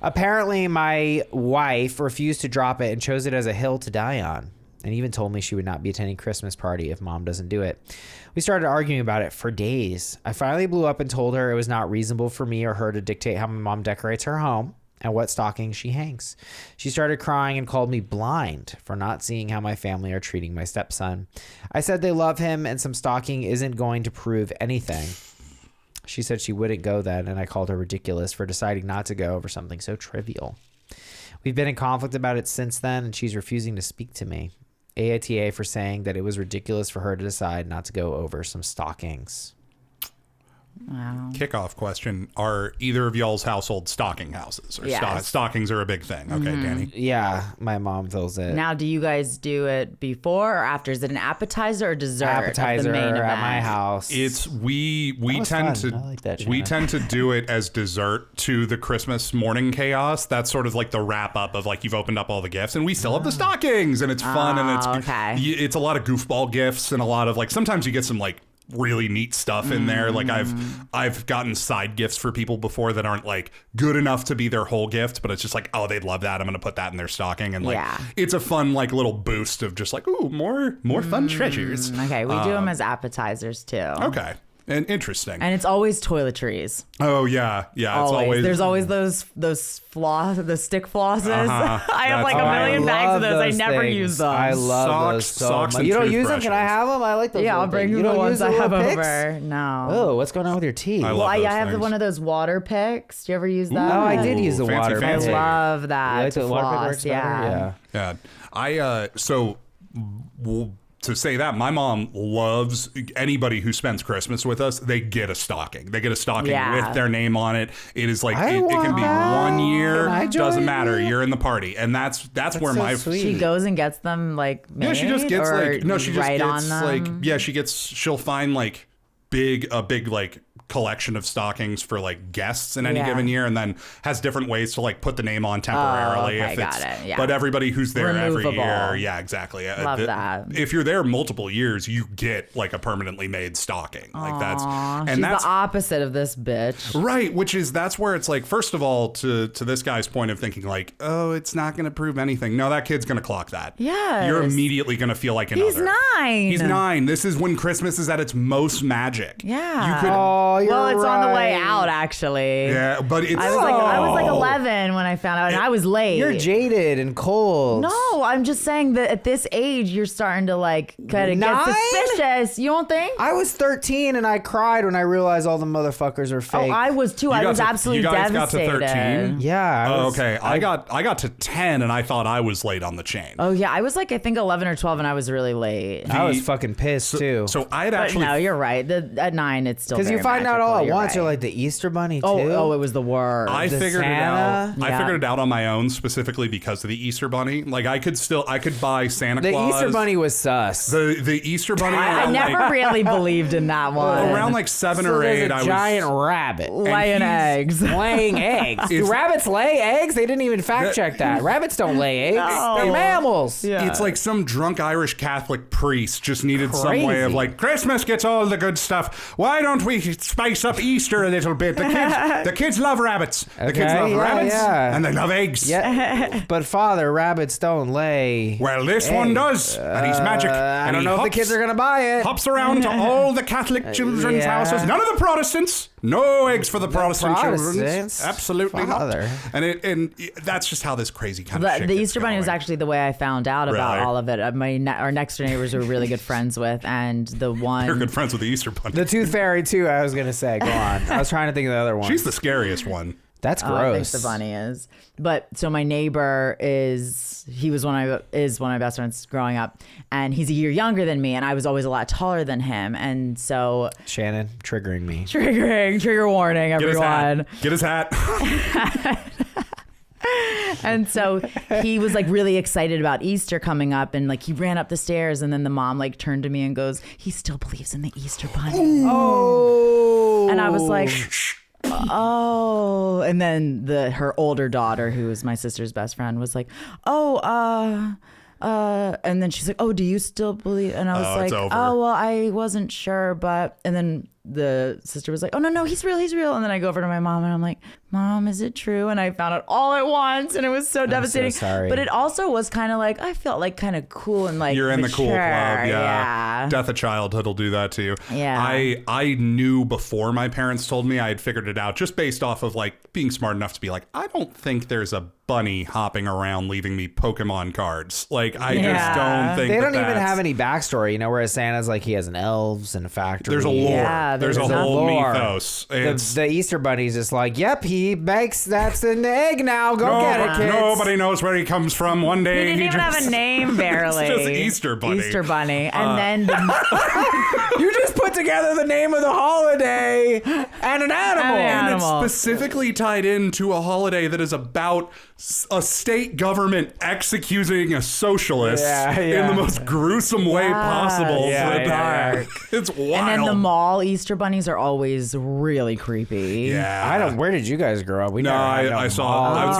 Apparently, my wife refused to drop it and chose it as a hill to die on, and even told me she would not be attending Christmas party if mom doesn't do it. We started arguing about it for days. I finally blew up and told her it was not reasonable for me or her to dictate how my mom decorates her home and what stockings she hangs. She started crying and called me blind for not seeing how my family are treating my stepson. I said they love him and some stocking isn't going to prove anything. She said she wouldn't go then, and I called her ridiculous for deciding not to go over something so trivial. We've been in conflict about it since then, and she's refusing to speak to me. AITA for saying that it was ridiculous for her to decide not to go over some stockings. Wow. Kickoff question. Are either of y'all's household stocking houses? Or Yes. stockings are a big thing. Okay, Danny. Yeah, my mom fills it. Now, do you guys do it before or after? Is it an appetizer or dessert? Appetizer of the main at event? my house. It's we was tend fun. to I like that, we Shannon. tend to do it as dessert to the Christmas morning chaos. That's sort of like the wrap up of like you've opened up all the gifts and we still have the stockings and it's fun and it's okay. it's a lot of goofball gifts and a lot of like sometimes you get some like really neat stuff in there. Like I've gotten side gifts for people before that aren't like good enough to be their whole gift, but it's just like, oh, they'd love that. I'm gonna put that in their stocking, and like it's a fun like little boost of just like, ooh, more fun treasures. Okay, we do them as appetizers too. Okay. And interesting. And it's always toiletries. Oh yeah. It's always there's always those floss, the stick flosses. I have like a million bags of those. I never use those. I love those so much. You don't use them? Can I have them? I like those. Yeah, I'll bring you the ones I have over. No. Oh, what's going on with your teeth? I have one of those water picks. Do you ever use that? Oh, I did use the water pick. I love that. You like the water pick works better? Yeah. To say that, my mom loves anybody who spends Christmas with us. They get a stocking. They get a stocking with their name on it. It is like it can be 1 year. Doesn't matter. You're in the party, and that's where so my sweet. She goes and gets them like made, yeah. She just gets or like she just write gets on like them? she'll find like a big like collection of stockings for like guests in any given year, and then has different ways to like put the name on temporarily. Got it. Yeah. But everybody who's there Removable. every year, exactly. Love that. If you're there multiple years, you get like a permanently made stocking. Like that's She's the opposite of this bitch. right. That's where it's like, first of all, to this guy's point of thinking like, oh, it's not going to prove anything. No, that kid's going to clock that. Yes. You're immediately going to feel like another. He's 9. He's 9. This is when Christmas is at its most magic. Yeah. You could. Well, it's on the way out, actually. Yeah, but it's. I was like 11 when I found out, and I was late. You're jaded and cold. No, I'm just saying that at this age, you're starting to like kind of get suspicious. You don't think? I was 13 and I cried when I realized all the motherfuckers are fake. Oh, I was too. I was absolutely devastated. You guys got to 13? Yeah. Okay. I got to 10 and I thought I was late on the chain. Oh yeah, I was like I think 11 or 12 and I was really late. I was fucking pissed too. So I had But actually. no, you're right. At 9, it's still Because you find out all at once. You're like the Easter Bunny too. Oh, it was the worst. I figured it out. I figured it out on my own, specifically because of the Easter Bunny. Like I could buy Santa Claus. The Easter Bunny was sus. The Easter Bunny. I never really believed in that one. Around like 7 or 8, I was giant rabbit laying eggs. Laying eggs. Do rabbits lay eggs? They didn't even fact check that. Rabbits don't lay eggs. No. They're mammals. Yeah. It's like some drunk Irish Catholic priest just needed some way of like, Christmas gets all the good stuff. Why don't we spice up Easter a little bit? The kids love rabbits. The kids love rabbits and they love eggs. Yeah. But Father, rabbits don't lay. Well, this one does, and he's magic. I don't know if the kids are gonna buy it. Hops around to all the Catholic children's houses. None of the Protestants. No eggs for the Protestant children. Absolutely Father. not. And that's just how this crazy kind of shit The gets Easter Bunny going. was actually the way I found out about Really? all of it. Our next door neighbors were really good friends with, and the one You're good friends with the Easter Bunny. The Tooth Fairy too. I was gonna say. Go on. I was trying to think of the other one. She's the scariest one. That's gross. I think the bunny is. But so my neighbor is one of my best friends growing up, and he's a year younger than me, and I was always a lot taller than him, and so Shannon triggering me. Trigger warning, everyone. Get his hat. And so he was like really excited about Easter coming up, and like he ran up the stairs, and then the mom like turned to me and goes, "He still believes in the Easter Bunny." Oh. And I was like, oh. And then her older daughter, who was my sister's best friend, was like, oh, and then she's like, oh, do you still believe? And I was like, it's over. oh, well, I wasn't sure, but, and then the sister was like, oh, no, he's real. And then I go over to my mom and I'm like, Mom, is it true? And I found it all at once, and it was so devastating. So sorry. But it also was kind of like, I felt like kind of cool and like You're in mature. the cool club. Yeah. Death of childhood will do that to you. Yeah. I knew before my parents told me. I had figured it out just based off of like being smart enough to be like, I don't think there's a bunny hopping around leaving me Pokemon cards. Like I just don't think they don't even have any backstory, whereas Santa's like he has an elves and a factory. There's a lore. Yeah, there's a whole lore. mythos. The Easter Bunny's just like, yep, he bakes. That's an egg now. Go get it, kids. Nobody knows where he comes from. One day He didn't even have a name, barely. It's just Easter Bunny. Easter Bunny. And then You just put together the name of the holiday and an animal. And it's specifically tied into a holiday that is about a state government executing a socialist in the most gruesome way possible. It's wild. And then the mall Easter bunnies are always really creepy. Yeah. Where did you guys grow up? I would see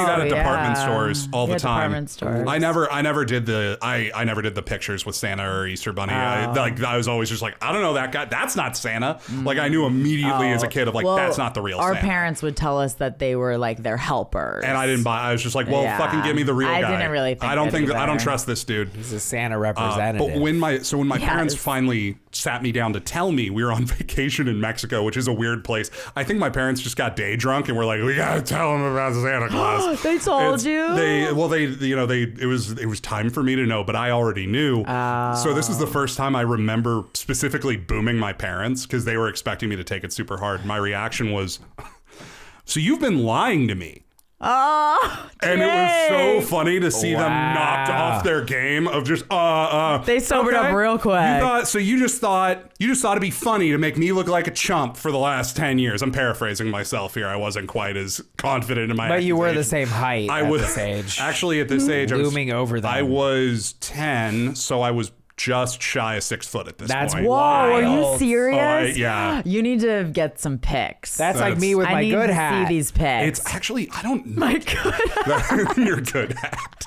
that at department stores all the time. Department stores. I never did the pictures with Santa or Easter Bunny. I was always just like, I don't know that guy. That's that's not Santa. Like I knew immediately as a kid of like, Well, that's not the real our Santa. parents would tell us that they were like their helpers. And I didn't buy. I was just like, well, Yeah. fucking give me the real guy. I didn't really think I don't that think I don't either. trust this dude. He's a Santa representative. But when my parents Yes. finally sat me down to tell me, we were on vacation in Mexico, which is a weird place. I think my parents just got day drunk and were like, we gotta tell him about Santa Claus. They told you? It was time for me to know, but I already knew. So this is the first time I remember specifically booming my parents because they were expecting me to take it super hard. My reaction was, so you've been lying to me. Oh, And it was so Jake. funny to see them knocked off their game of just They sobered up real quick. You just thought it'd be funny to make me look like a chump for the last 10 years. I'm paraphrasing myself here. I wasn't quite as confident in my But you were the accusation. same height I at was this age. actually at this age Looming over them. I was 10, so I was just shy of 6 foot at this That's point. Whoa, are you Wild. serious? Yeah. You need to get some pics. That's like me with I my need good to hat. see these pics. It's actually I don't my good. Your good hat.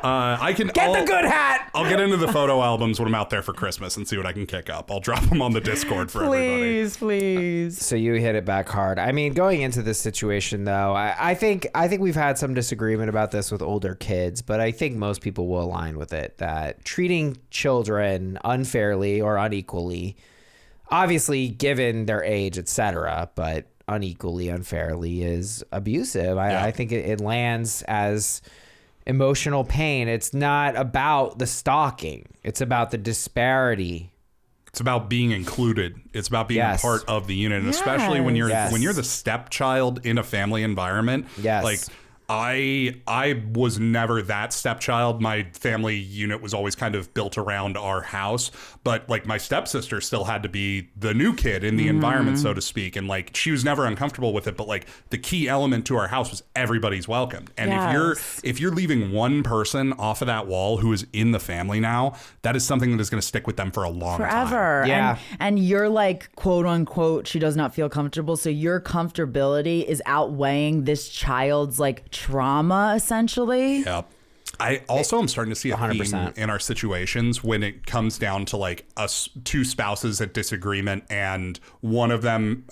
I can Get the good hat. I'll get into the photo albums when I'm out there for Christmas and see what I can kick up. I'll drop them on the Discord for everybody. Please. So you hit it back hard. I mean, going into this situation though, I think we've had some disagreement about this with older kids, but I think most people will align with it that treating children unfairly or unequally, obviously given their age, etc., but unequally, unfairly is abusive. I think it lands as emotional pain. It's not about the stalking. It's about the disparity. It's about being included. It's about being Yes. a part of the unit, and especially when you're Yes. when you're the stepchild in a family environment. Yes. Like I was never that stepchild. My family unit was always kind of built around our house, but like my stepsister still had to be the new kid in the environment, so to speak. And like she was never uncomfortable with it, but like the key element to our house was everybody's welcome. And Yes. if you're leaving one person off of that wall who is in the family now, that is something that is going to stick with them for a long time. Forever. Yeah. And you're like, quote unquote, she does not feel comfortable. So your comfortability is outweighing this child's like trauma, essentially. Yep. I also am starting to see a 100%. theme in our situations when it comes down to like us two spouses at disagreement and one of them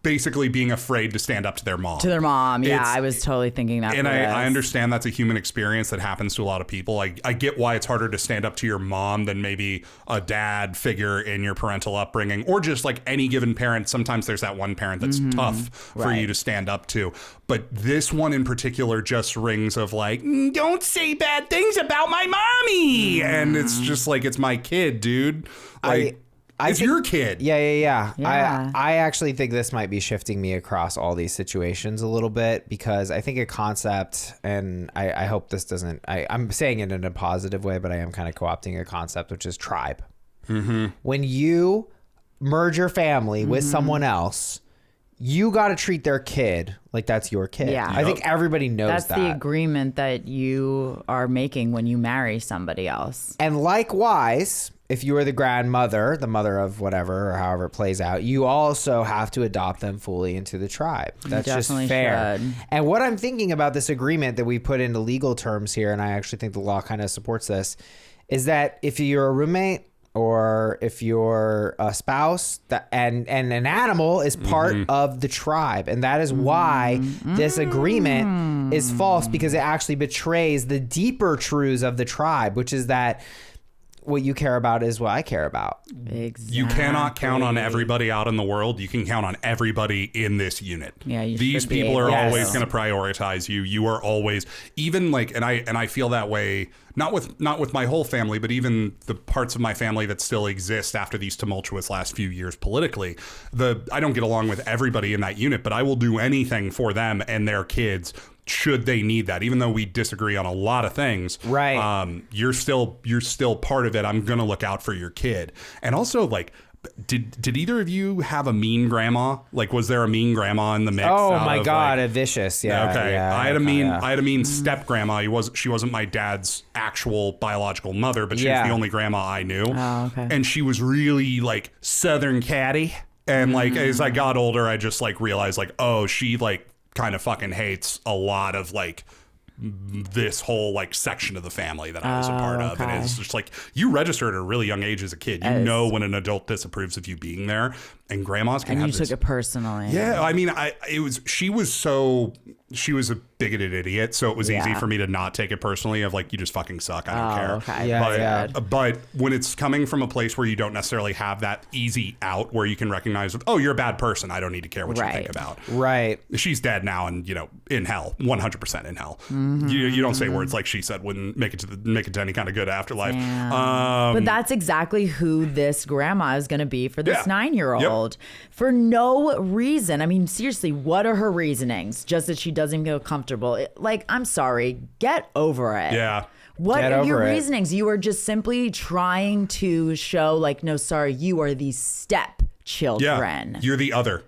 basically being afraid to stand up to their mom. Yeah, It's- I was totally thinking that. And for I this. understand that's a human experience that happens to a lot of people. I get why it's harder to stand up to your mom than maybe a dad figure in your parental upbringing, or just like any given parent. Sometimes there's that one parent that's tough for Right. you to stand up to. But this one in particular just rings of like, don't say bad things about my mommy. And it's just like, it's my kid, dude. Like, it's think- your kid. Yeah. Yeah. I actually think this might be shifting me across all these situations a little bit because I think a concept, and I hope this doesn't, I'm saying it in a positive way, but I am kind of co-opting a concept, which is tribe. Mm-hmm. When you merge your family with someone else, you got to treat their kid like that's your kid. Yeah. I think everybody knows That's that. the agreement that you are making when you marry somebody else. And likewise, if you are the grandmother, the mother of whatever or however it plays out, you also have to adopt them fully into the tribe. That's just definitely fair. should. And what I'm thinking about this agreement that we put into legal terms here, and I actually think the law kind of supports this, is that if you're a roommate or if you're a spouse and an animal is part of the tribe. And that is why this agreement is false, because it actually betrays the deeper truths of the tribe, which is that what you care about is what I care about. Exactly. You cannot count on everybody out in the world. You can count on everybody in this unit. Yeah, you These should be people are able to. always Yes. going to prioritize you. You are always, even like, and I feel that way. Not with my whole family, but even the parts of my family that still exist after these tumultuous last few years politically. I don't get along with everybody in that unit, but I will do anything for them and their kids should they need that. Even though we disagree on a lot of things, Right. You're still part of it. I'm gonna look out for your kid. And also, like, did either of you have a mean grandma? Like, was there a mean grandma in the mix? Oh out my of, God, like- a vicious. Yeah. Okay. Yeah, I had a okay, mean yeah. step grandma. She wasn't my dad's actual biological mother, but she Yeah. was the only grandma I knew. Oh, okay. And she was really like Southern catty. And like as I got older, I just like realized like, oh, she like kind of fucking hates a lot of like this whole like section of the family that I was a part of. okay. And it's just like, you register at a really young age as a kid. You know when an adult disapproves of you being there, and grandmas can And have you this. took it personally. Yeah, I mean, she was a bigoted idiot, so it was easy for me to not take it personally of like, you just fucking suck, I don't care. Okay. Yeah, But when it's coming from a place where you don't necessarily have that easy out where you can recognize, oh, you're a bad person, I don't need to care what you think about. Right. She's dead now and, in hell, 100% in hell. You don't say words like she said wouldn't make it to any kind of good afterlife. But that's exactly who this grandma is going to be for this 9-year-old. Yep. For no reason. I mean, seriously, what are her reasonings? Just that she doesn't feel comfortable. I'm sorry. Get over it. Yeah. What are your reasonings? You are just simply trying to show no, sorry, you are the stepchildren. Yeah. You're the other.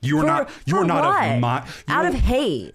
You are not what? of my. Out of hate.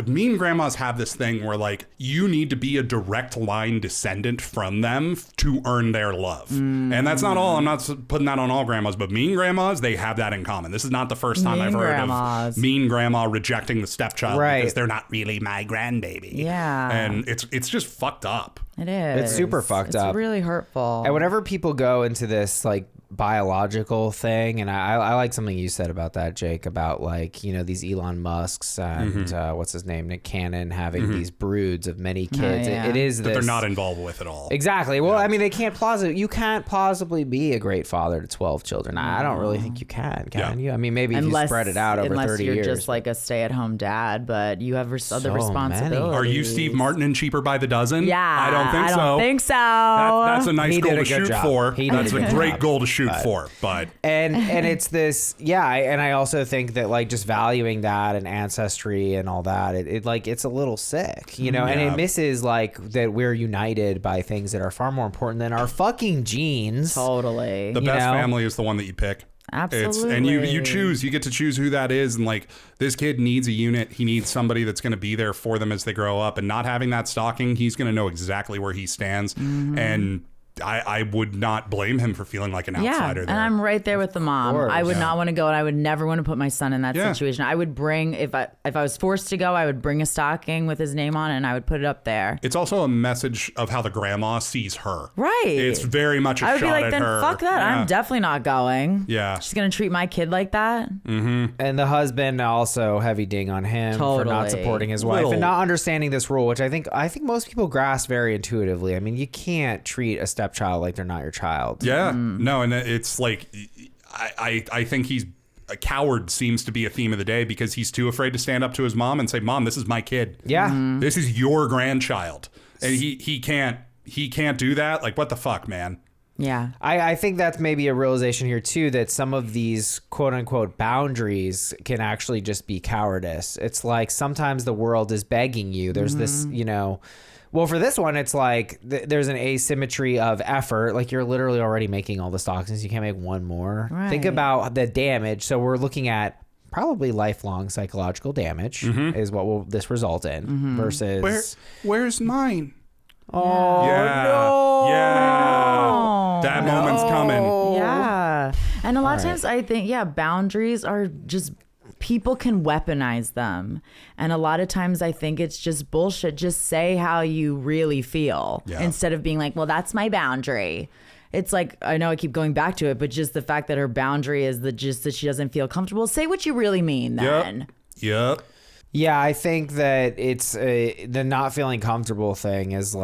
Mean grandmas have this thing where you need to be a direct line descendant from them to earn their love. And that's not all. I'm not putting that on all grandmas, but mean grandmas, they have that in common. This is not the first time I've heard of mean grandma rejecting the stepchild because they're not really my grandbaby. Yeah. And it's just fucked up. It is. It's super fucked up. It's really hurtful. And whenever people go into this biological thing, and I like something you said about that, Jake, about these Elon Musks and what's his name, Nick Cannon, having these broods of many kids. It is that they're not involved with at all. Exactly. Well, I mean, you can't possibly be a great father to 12 children. I don't really think you can you? I mean, maybe if you spread it out over 30 years. Unless you're just a stay-at-home dad, but you have other responsibilities. Are you Steve Martin and Cheaper by the Dozen? Yeah. I don't think so. That's a nice goal to shoot for. That's a great goal to shoot for, but and it's this and I also think that just valuing that and ancestry and all that, it's a little sick, and it misses that we're united by things that are far more important than our fucking genes. Totally. The best family is the one that you pick. Absolutely. And you get to choose who that is. And this kid needs a unit. He needs somebody that's going to be there for them as they grow up, and not having that stocking, he's going to know exactly where he stands. And I would not blame him for feeling like an outsider there. And I'm right there with the mom. I would not want to go, and I would never want to put my son in that situation. I would bring, if I was forced to go, I would bring a stocking with his name on it, and I would put it up there. It's also a message of how the grandma sees her. Right. It's very much a shot at her. I would be like, then fuck that. I'm definitely not going. Yeah. She's going to treat my kid like that. Mm-hmm. And the husband also heavy ding on him for not supporting his wife and not understanding this rule, which I think most people grasp very intuitively. I mean, you can't treat a stepchild like they're not your child. Yeah. No, and it's I think a coward seems to be a theme of the day because he's too afraid to stand up to his mom and say, Mom, this is my kid. Yeah. This is your grandchild. And he can't do that. What the fuck, man? Yeah. I think that's maybe a realization here too, that some of these quote unquote boundaries can actually just be cowardice. It's sometimes the world is begging you. There's this, well, for this one, it's there's an asymmetry of effort. You're literally already making all the stockings. You can't make one more. Right. Think about the damage. So we're looking at probably lifelong psychological damage is what will this result in versus... Where's mine? Oh, yeah. no. Yeah. That moment's coming. Yeah. And a lot of times I think, boundaries are just... people can weaponize them. And a lot of times I think it's just bullshit. Just say how you really feel instead of being like, well, that's my boundary. It's I know I keep going back to it, but just the fact that her boundary is that she doesn't feel comfortable. Say what you really mean then. Yep. Yeah, I think that it's the not feeling comfortable thing is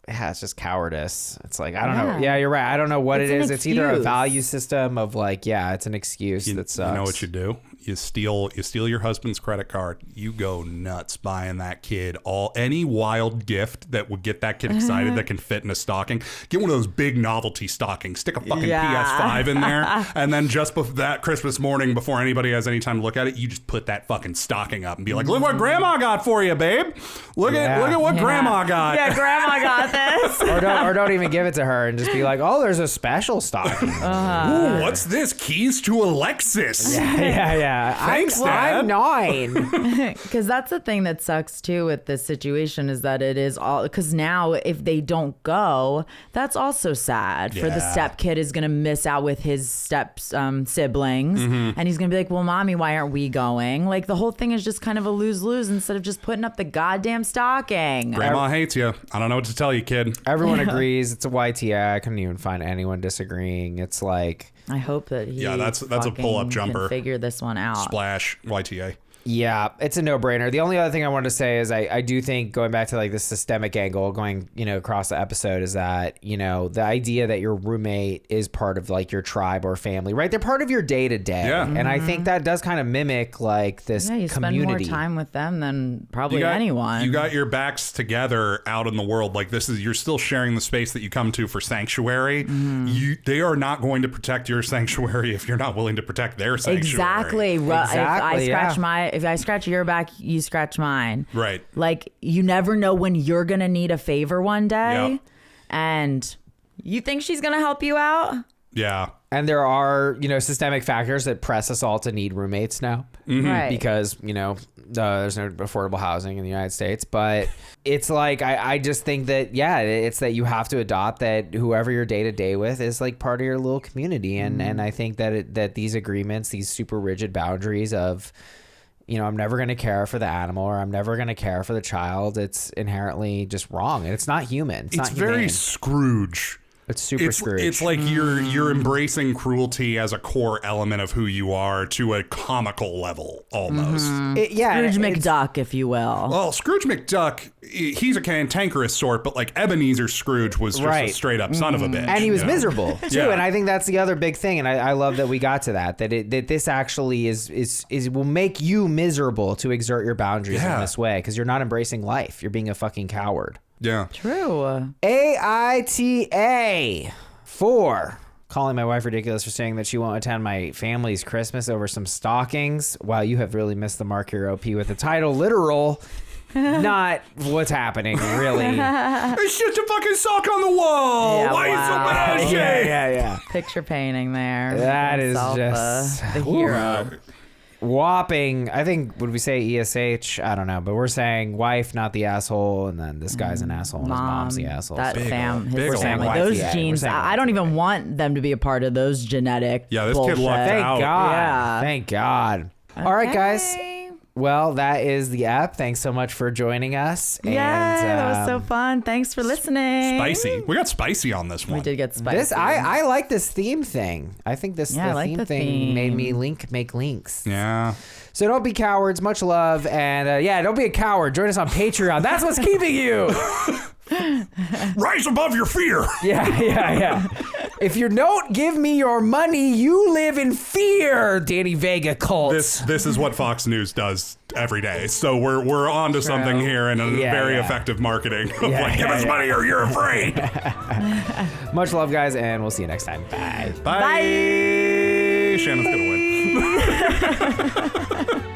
it's just cowardice. It's I don't know. Yeah, you're right. I don't know what it is. It's either a value system of it's an excuse that sucks. You know what you do? You steal your husband's credit card. You go nuts buying that kid any wild gift that would get that kid excited that can fit in a stocking. Get one of those big novelty stockings. Stick a fucking PS5 in there, and then just that Christmas morning, before anybody has any time to look at it, you just put that fucking stocking up and be like, "Look what Grandma got for you, babe. Look at what Grandma got." Yeah, Grandma got this. or don't even give it to her and just be like, oh, there's a special stocking. Ooh, what's this? Keys to Alexis. Yeah. Thanks, Dad. I'm 9. Because that's the thing that sucks too with this situation is that it is all because now if they don't go, that's also sad for the Yeah. step kid is gonna miss out with his step siblings, and he's gonna be like, well, mommy, why aren't we going? Like the whole thing is just kind of a lose-lose instead of just putting up the goddamn stocking. Grandma hates you. I don't know what to tell you, kid. Everyone agrees it's a YTA. I couldn't even find anyone disagreeing. It's like, I hope that he that's a fucking pull-up jumper. can figure this one out. Splash YTA. yeah, it's a no-brainer. The only other thing I wanted to say is I do think going back to like the systemic angle going, across the episode is that, the idea that your roommate is part of like your tribe or family, right? They're part of your day to day. Yeah. And I think that does kind of mimic like this Yeah, you community. spend more time with them than probably anyone. You got your backs together out in the world. Like you're still sharing the space that you come to for sanctuary. They are not going to protect your sanctuary if you're not willing to protect their sanctuary. Exactly. If I scratch your back, you scratch mine. Right. Like you never know when you're gonna need a favor one day, Yep. and you think she's gonna help you out. Yeah. And there are, systemic factors that press us all to need roommates now. Right. Because, there's no affordable housing in the United States. But it's like, I just think that, it's that you have to adopt that whoever you're day to day with is like part of your little community. And I think that these agreements, these super rigid boundaries of, I'm never going to care for the animal or I'm never going to care for the child. It's inherently just wrong. And it's not human. It's not very humane. Scrooge. It's super Scrooge. It's like you're embracing cruelty as a core element of who you are to a comical level almost. Scrooge it's- McDuck, if you will. Well, Scrooge McDuck, he's a cantankerous sort, but like Ebenezer Scrooge was just a straight up son of a bitch. And he was miserable too. Yeah. And I think that's the other big thing. And I love that we got to that this actually is will make you miserable to exert your boundaries in this way because you're not embracing life. You're being a fucking coward. Yeah. True. AITA 4. Calling my wife ridiculous for saying that she won't attend my family's Christmas over some stockings. Wow, you have really missed the mark here, OP, with the title literal. Not what's happening, really. It's just a fucking sock on the wall. Yeah, Why wow. are you so bad? Yeah. Picture painting there. That is Himself, just the hero. Whopping, I think, would we say ESH? I don't know, but we're saying wife, not the asshole, and then this guy's an asshole and his mom's the asshole. That So- big his ol' family, wife, those yeah. genes. We're saying I don't even want them to be a part of those genetic. Yeah, this bullshit. kid lucked Thank out. God. Yeah. Thank God. All right, guys. Okay. Well, that is the app. Thanks so much for joining us. Yeah, and, that was so fun. Thanks for listening. Spicy. We got spicy on this one. We did get spicy. This I like this theme thing. I think the I like theme the thing made me theme. make links. Yeah. So don't be cowards. Much love, and don't be a coward. Join us on Patreon. That's what's keeping you. Rise above your fear. Yeah. If you don't give me your money, you live in fear. Danny Vega cult. This is what Fox News does every day. So we're on to something here and a very effective marketing. Of give us money or you're afraid. Much love, guys, and we'll see you next time. Bye. Bye. Shannon's gonna win.